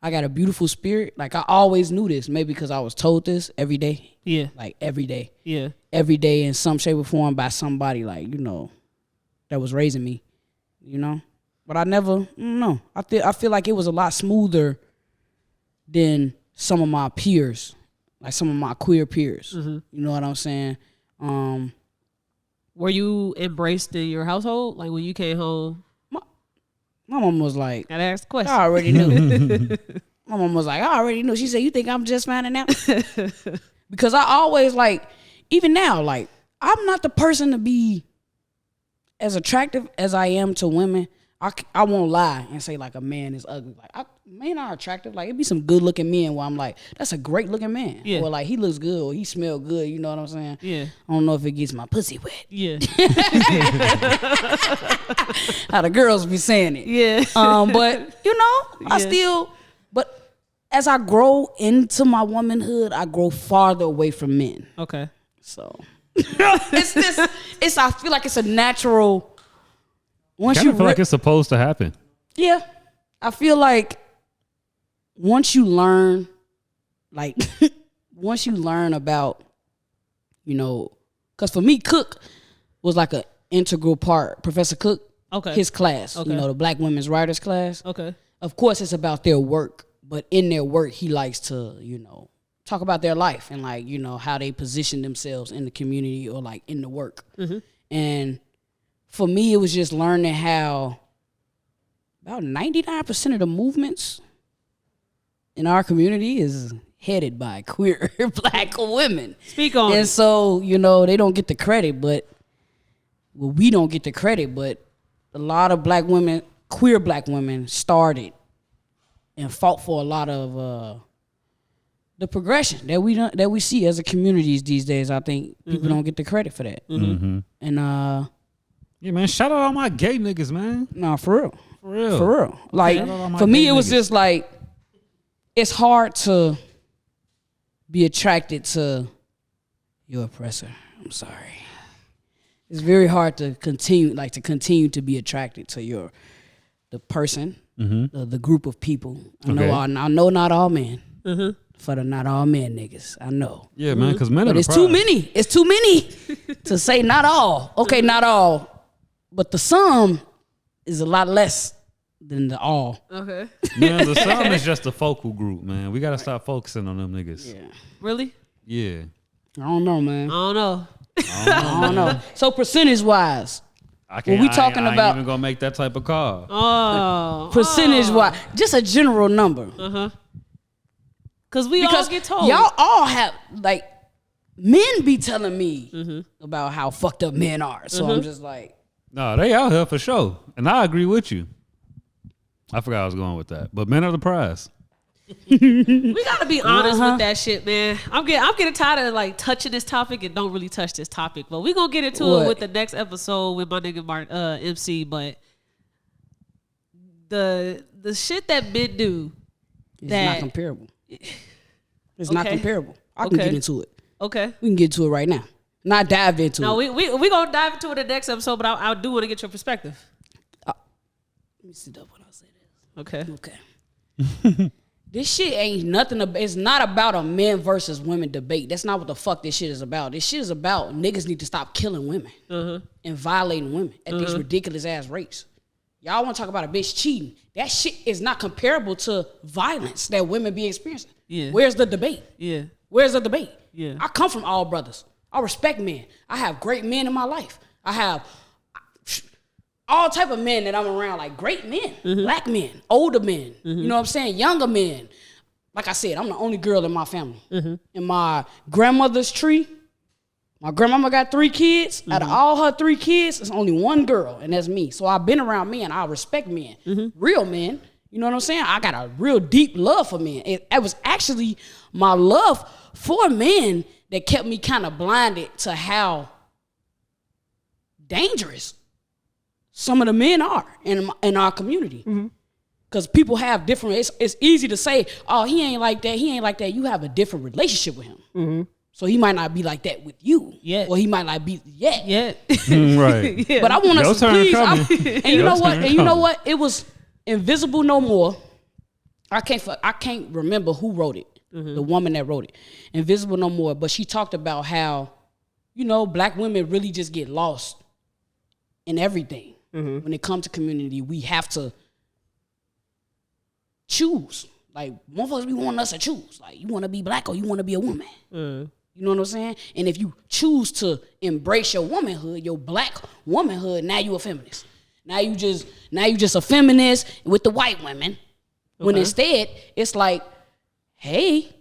I got a beautiful spirit. Like I always knew this, maybe because I was told this every day. Yeah. Like every day. Yeah. Every day in some shape or form by somebody like, that was raising me, But I never, I feel like it was a lot smoother than some of my peers, like some of my queer peers. You know what I'm saying? Were you embraced in your household? Like when you came home? My mom was like, Gotta ask the question. I already knew. My mom was like, I already knew. She said, you think I'm just finding out? Because I always like, even now, like, I'm not the person to be as attractive as I am to women. I won't lie and say like a man is ugly. Like men are attractive. Like it'd be some good looking men where I'm like, that's a great looking man. Yeah. Or like he looks good or he smell good. You know what I'm saying? Yeah. I don't know if it gets my pussy wet. Yeah. How the girls be saying it. Yeah. But I still. But as I grow into my womanhood, I grow farther away from men. Okay. So it's I feel like it's a natural. Once I you feel like it's supposed to happen. Yeah, I feel like once you learn, like once you learn about, because for me, Cook was like an integral part. Professor Cook, his class, the Black Women's Writers class. Okay. Of course, it's about their work, but in their work, he likes to, talk about their life and like, how they position themselves in the community or like in the work. And for me, it was just learning how about 99% of the movements in our community is headed by queer Black women. Speak on and it. So, they don't get the credit, we don't get the credit, but a lot of Black women, queer Black women started and fought for a lot of the progression that we see as a communities these days. I think people don't get the credit for that. And yeah, man, shout out all my gay niggas, man. No, for real. For real. For real. Like, for me, it was just like, it's hard to be attracted to your oppressor. I'm sorry. It's very hard to continue to be attracted to the person, the group of people. I know not all men. For the not all men niggas. I know. Yeah, man, because men are But it's too many. It's too many to say not all. Okay, not all. But the sum is a lot less than the all. Okay. Man, the sum is just a focal group, man. We got to stop focusing on them niggas. Yeah. Really? Yeah. I don't know, man. I don't know. I don't know. So percentage wise, I can't, we talking I ain't about even going to make that type of call. Oh. percentage wise, just a general number. Because all get told. Y'all all have, like, men be telling me about how fucked up men are. So I'm just like. No, they out here for sure. And I agree with you. I forgot I was going with that. But men are the prize. We gotta be honest with that shit, man. I'm getting tired of like touching this topic and don't really touch this topic. But we gonna get into it with the next episode with my nigga MC. But the shit that men do It's not comparable. It's not comparable. I can get into it. Okay. We can get to it right now. Not dived into it. No, we gonna dive into it in the next episode, but I do want to get your perspective. Let me sit up when I say this. Okay. This shit ain't nothing. It's not about a men versus women debate. That's not what the fuck this shit is about. This shit is about niggas need to stop killing women and violating women at these ridiculous ass rates. Y'all want to talk about a bitch cheating? That shit is not comparable to violence that women be experiencing. Yeah. Where's the debate? Yeah. Where's the debate? Yeah. I come from all brothers. I respect men. I have great men in my life. I have all type of men that I'm around, like great men, black men, older men, you know what I'm saying, younger men. Like I said, I'm the only girl in my family. In my grandmother's tree, my grandmama got 3 kids. Out of all her 3 kids, there's only one girl, and that's me. So I've been around men. I respect men, real men. You know what I'm saying? I got a real deep love for men. It was actually my love for men that kept me kind of blinded to how dangerous some of the men are in our community. Because people have different, it's easy to say, oh, he ain't like that, he ain't like that. You have a different relationship with him. So he might not be like that with you. Yeah. Or he might not be yet. Right. But I want us to please. And you know what? turn And you know what? It was Invisible No More. I can't remember who wrote it. The woman that wrote it. Invisible No More. But she talked about how, you know, black women really just get lost in everything. When it comes to community, we have to choose. Like, motherfuckers be wanting us to choose. Like, you want to be black or you want to be a woman. You know what I'm saying? And if you choose to embrace your womanhood, your black womanhood, now you a feminist. Now you just a feminist with the white women. When instead, it's like, hey,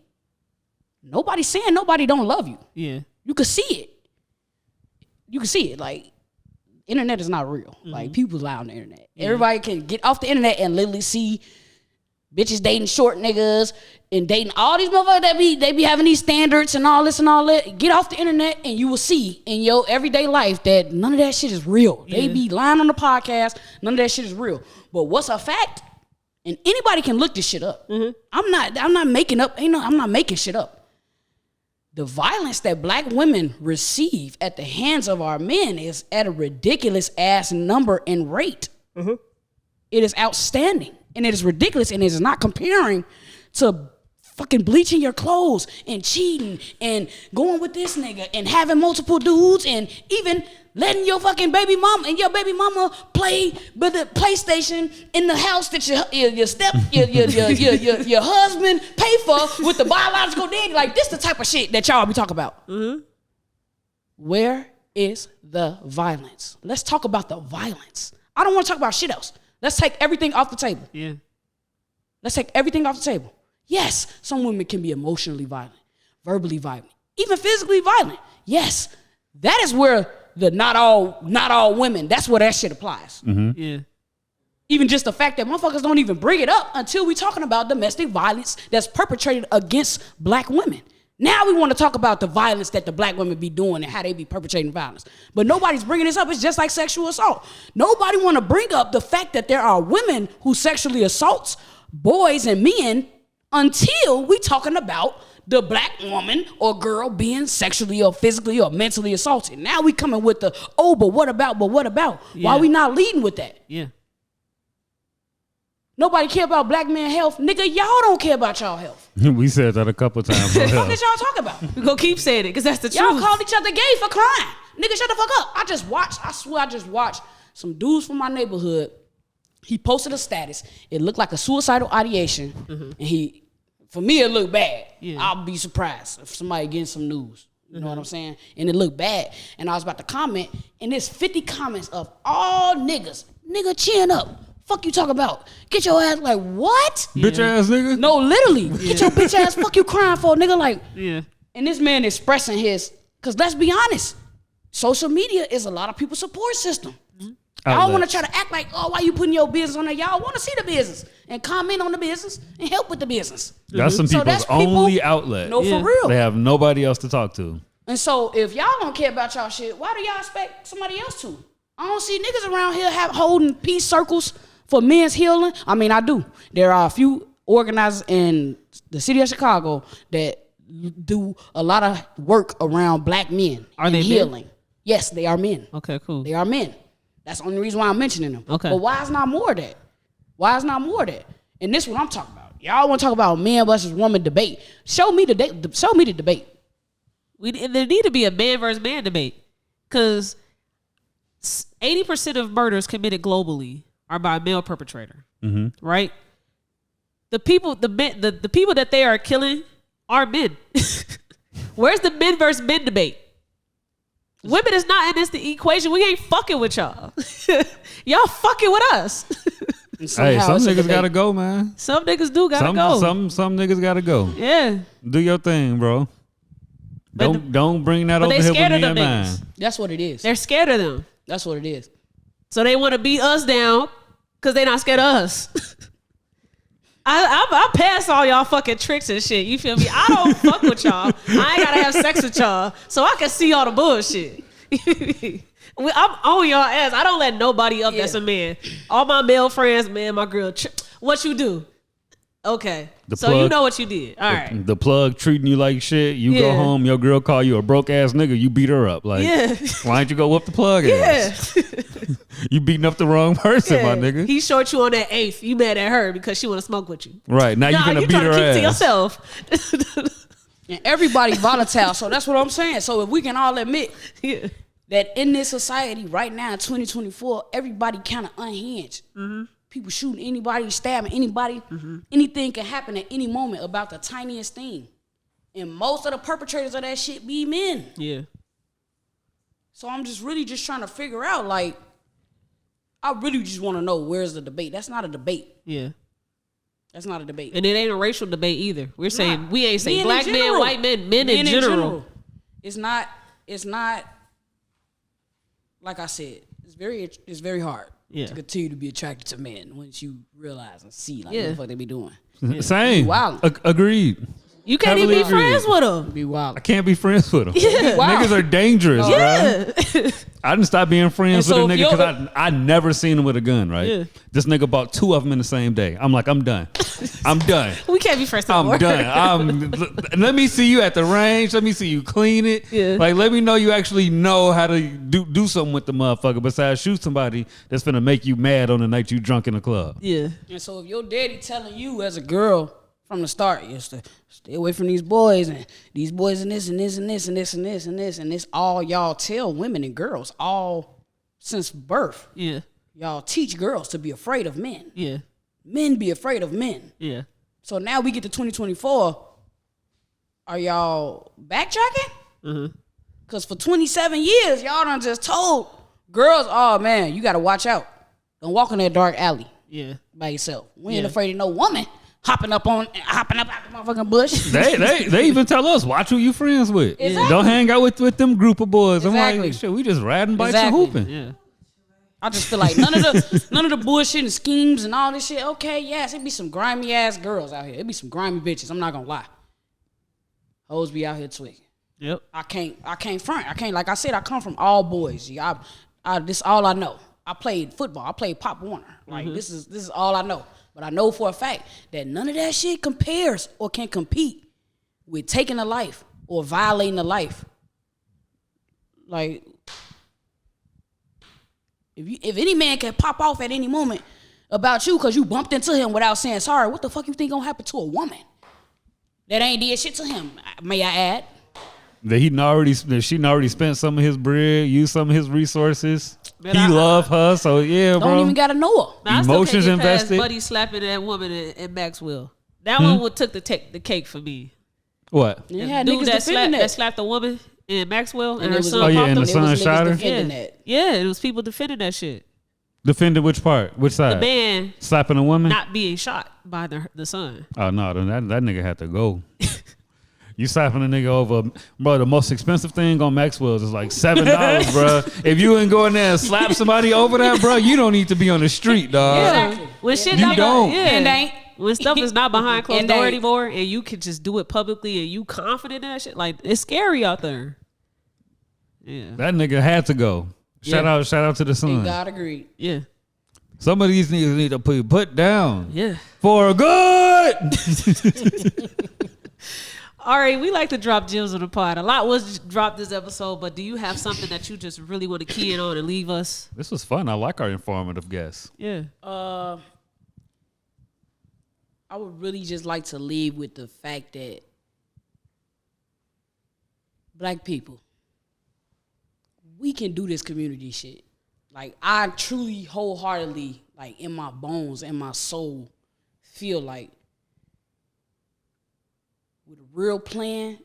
nobody's saying nobody don't love you. Yeah. You can see it. You can see it. Like, internet is not real. Like, people lie on the internet. Everybody can get off the internet and literally see bitches dating short niggas and dating all these motherfuckers that they be having these standards and all this and all that. Get off the internet and you will see in your everyday life that none of that shit is real. They be lying on the podcast. None of that shit is real. But what's a fact? And anybody can look this shit up. I'm not making up. I'm not making shit up. The violence that black women receive at the hands of our men is at a ridiculous ass number and rate. It is outstanding. And it is ridiculous, and it is not comparing to fucking bleaching your clothes and cheating and going with this nigga and having multiple dudes and even letting your fucking baby mama and your baby mama play with the PlayStation in the house that your husband pay for with the biological daddy. Like, this the type of shit that y'all be talking about. Where is the violence? Let's talk about the violence. I don't want to talk about shit else. Let's take everything off the table. Yeah. Let's take everything off the table. Yes, some women can be emotionally violent, verbally violent, even physically violent. Yes, that is where the not all women, that's where that shit applies. Yeah. Even just the fact that motherfuckers don't even bring it up until we talking about domestic violence that's perpetrated against black women. Now we want to talk about the violence that the black women be doing and how they be perpetrating violence. But nobody's bringing this up. It's just like sexual assault. Nobody want to bring up the fact that there are women who sexually assaults boys and men until we talking about the black woman or girl being sexually or physically or mentally assaulted. Now we coming with the, but what about? Yeah. Why we not leading with that? Yeah. Nobody care about black men health. Nigga, y'all don't care about y'all health. We said that a couple times. What the fuck is y'all talking about? We gonna keep saying it because that's the Y'all truth. called each other gay for crying. Nigga, shut the fuck up. I swear I just watched some dudes from my neighborhood. He posted a status. It looked like a suicidal ideation. And for me, it looked bad. Yeah. I'll be surprised if somebody getting some news. You know what I'm saying? And it looked bad. And I was about to comment, and there's 50 comments of all niggas. Nigga, chin up. Fuck you talk about? Get your ass, like, what? Bitch ass nigga? No, literally. Get your bitch ass, fuck you crying for, nigga. Like, and this man expressing his, because let's be honest, social media is a lot of people's support system. Y'all want to try to act like, why you putting your business on there? Y'all want to see the business and comment on the business and help with the business. That's some people's only outlet. No, for real. They have nobody else to talk to. And so if y'all don't care about y'all shit, why do y'all expect somebody else to? I don't see niggas around here holding peace circles for men's healing. I mean, I do. There are a few organizers in the city of Chicago that do a lot of work around black men. Are they healing? Men? Yes, they are men. Okay, cool. They are men. That's the only reason why I'm mentioning them. Okay. But why is not more of that? Why is not more of that? And this is what I'm talking about. Y'all want to talk about man versus woman debate. Show me the debate. There need to be a man versus man debate. Because 80% of murders committed globally are by a male perpetrator. Right? The people that they are killing are men. Where's the men versus men debate? Women is not in this the equation. We ain't fucking with y'all. Y'all fucking with us. Hey, some niggas gotta go, man. Some niggas do gotta go. Some niggas gotta go. Yeah. Do your thing, bro. Don't bring that over here with me and mine. That's what it is. They're scared of them. That's what it is. So they want to beat us down because they not scared of us. I pass all y'all fucking tricks and shit. You feel me? I don't fuck with y'all. I ain't gotta have sex with y'all so I can see all the bullshit. I'm on y'all ass. I don't let nobody up that's a man. All my male friends, man, my girl. What you do? Okay. You know what you did. All right. The plug treating you like shit. You go home, your girl call you a broke ass nigga. You beat her up. Like, why don't you go whoop the plug ass? You beating up the wrong person, my nigga. He short you on that eighth. You mad at her because she want to smoke with you. Right. Now you gonna beat her ass. To yourself. And everybody's volatile. So that's what I'm saying. So if we can all admit that in this society right now in 2024, everybody kind of unhinged. Mm-hmm. People shooting anybody, stabbing anybody. Mm-hmm. Anything can happen at any moment about the tiniest thing. And most of the perpetrators of that shit be men. Yeah. So I'm just really just trying to figure out, like, I really just want to know where's the debate. That's not a debate. Yeah. That's not a debate. And it ain't a racial debate either. We're saying, we ain't saying black men, white men, men in general. It's not, like I said, it's very hard. To continue to be attracted to men once you realize and see like what the fuck they be doing. Same. Wow. Agreed. You can't even be friends with them. Be wild. I can't be friends with them. Yeah. Niggas are dangerous, bro. I didn't stop being friends with a nigga because I never seen him with a gun, right? Yeah. This nigga bought 2 of them in the same day. I'm like, I'm done. I'm done. We can't be friends anymore. I'm done. Let me see you at the range. Let me see you clean it. Yeah. Like, let me know you actually know how to do something with the motherfucker besides shoot somebody that's finna make you mad on the night you drunk in the club. Yeah. And so if your daddy telling you as a girl from the start, you to stay away from these boys and these boys and this and this and this and this and this and this and this, all y'all tell women and girls all since birth. Yeah. Y'all teach girls to be afraid of men. Yeah. Men be afraid of men. Yeah. So now we get to 2024. Are y'all backtracking? Mm-hmm. Because for 27 years, y'all done just told girls, oh man, you got to watch out. Don't walk in that dark alley. Yeah. By yourself. We ain't afraid of no woman hopping up out the motherfucking bush. They even tell us, watch who you friends with. Exactly. Don't hang out with them group of boys. Exactly. I'm like, shit, we just riding bikes and hooping. Yeah. I just feel like none of the bullshit and schemes and all this shit. Okay, yes, it be some grimy ass girls out here. It be some grimy bitches. I'm not gonna lie. Hoes be out here twigging. Yep. I can't front. I can't, like I said, I come from all boys. This all I know. I played football. I played Pop Warner. Like this is all I know. But I know for a fact that none of that shit compares or can compete with taking a life or violating a life. Like, if any man can pop off at any moment about you because you bumped into him without saying sorry, what the fuck you think gonna happen to a woman that ain't did shit to him? May I add? That she already spent some of his bread, used some of his resources. He love her, so yeah, bro. Don't even gotta know her. Now, emotions I invested. Buddy slapping that woman in Maxwell. That one would took the cake for me. What? Yeah, dude niggas that slapped the woman in Maxwell and her was, son. And the son shot her. Yeah, it was people defending that shit. Defended which part? Which side? The man slapping a woman, not being shot by the son. Oh no, then that nigga had to go. You slapping a nigga over, bro. The most expensive thing on Maxwell's is like $7, bro. If you ain't go in there and slap somebody over that, bro, you don't need to be on the street, dog. Yeah. Exactly. When shit you don't. When stuff is not behind closed door anymore, and you can just do it publicly, and you confident in that shit, like it's scary out there. Yeah, that nigga had to go. Shout out to the son. God agreed. Yeah. Some of these niggas need to put down. Yeah. For good. All right, we like to drop gems on the pod. A lot was dropped this episode, but do you have something that you just really want to key in on and leave us? This was fun. I like our informative guests. Yeah. I would really just like to leave with the fact that black people, we can do this community shit. Like, I truly, wholeheartedly, like, in my bones, in my soul, feel like with a real plan,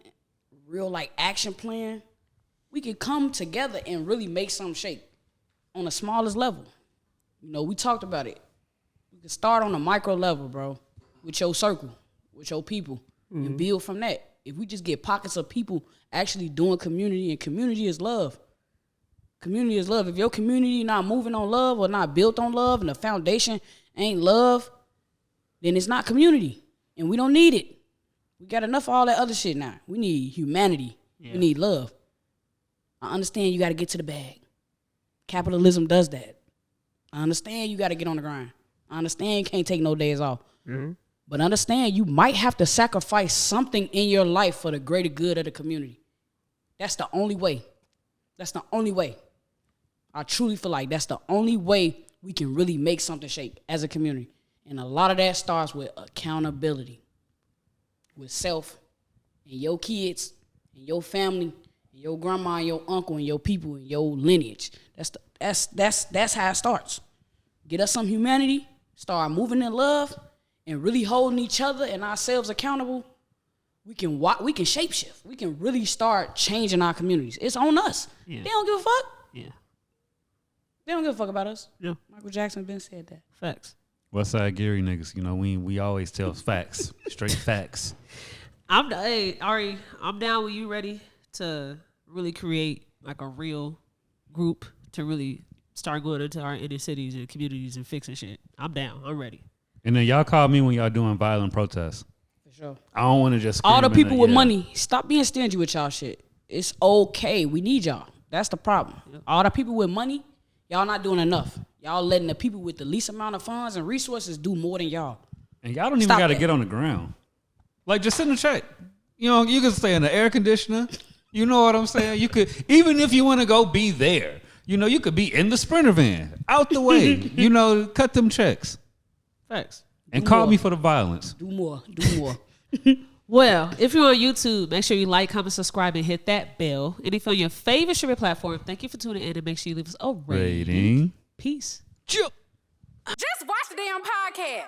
real, like, action plan, we can come together and really make something shake on the smallest level. You know, we talked about it. We can start on a micro level, bro, with your circle, with your people, and build from that. If we just get pockets of people actually doing community, and community is love. Community is love. If your community not moving on love or not built on love and the foundation ain't love, then it's not community. And we don't need it. We got enough of all that other shit now. We need humanity. Yeah. We need love. I understand you got to get to the bag. Capitalism does that. I understand you got to get on the grind. I understand you can't take no days off. Mm-hmm. But understand you might have to sacrifice something in your life for the greater good of the community. That's the only way. That's the only way. I truly feel like that's the only way we can really make something shake as a community. And a lot of that starts with accountability. With self and your kids and your family and your grandma and your uncle and your people and your lineage. That's how it starts. Get us some humanity, start moving in love, and really holding each other and ourselves accountable. We can shapeshift. We can really start changing our communities. It's on us. Yeah. They don't give a fuck. Yeah. They don't give a fuck about us. Yeah. Michael Jackson been said that. Facts. Westside Gary niggas, you know, we always tell facts, straight facts. Ari, I'm down when you ready to really create like a real group to really start going into our inner cities and communities and fixing shit. I'm down. I'm ready. And then y'all call me when y'all doing violent protests. For sure. I don't want to just all the people with money, stop being stingy with y'all shit. It's okay. We need y'all. That's the problem. Yep. All the people with money, y'all not doing enough. Y'all letting the people with the least amount of funds and resources do more than y'all. And y'all don't even got to get on the ground. Like, just send a check. You know, you can stay in the air conditioner. You know what I'm saying? You could, even if you want to go be there, you know, you could be in the Sprinter van, out the way. You know, cut them checks. Facts. And call me for the violence. Do more. Well, if you're on YouTube, make sure you like, comment, subscribe, and hit that bell. And if you're on your favorite streaming platform, thank you for tuning in, and make sure you leave us a rating. Peace. Just watch the damn podcast.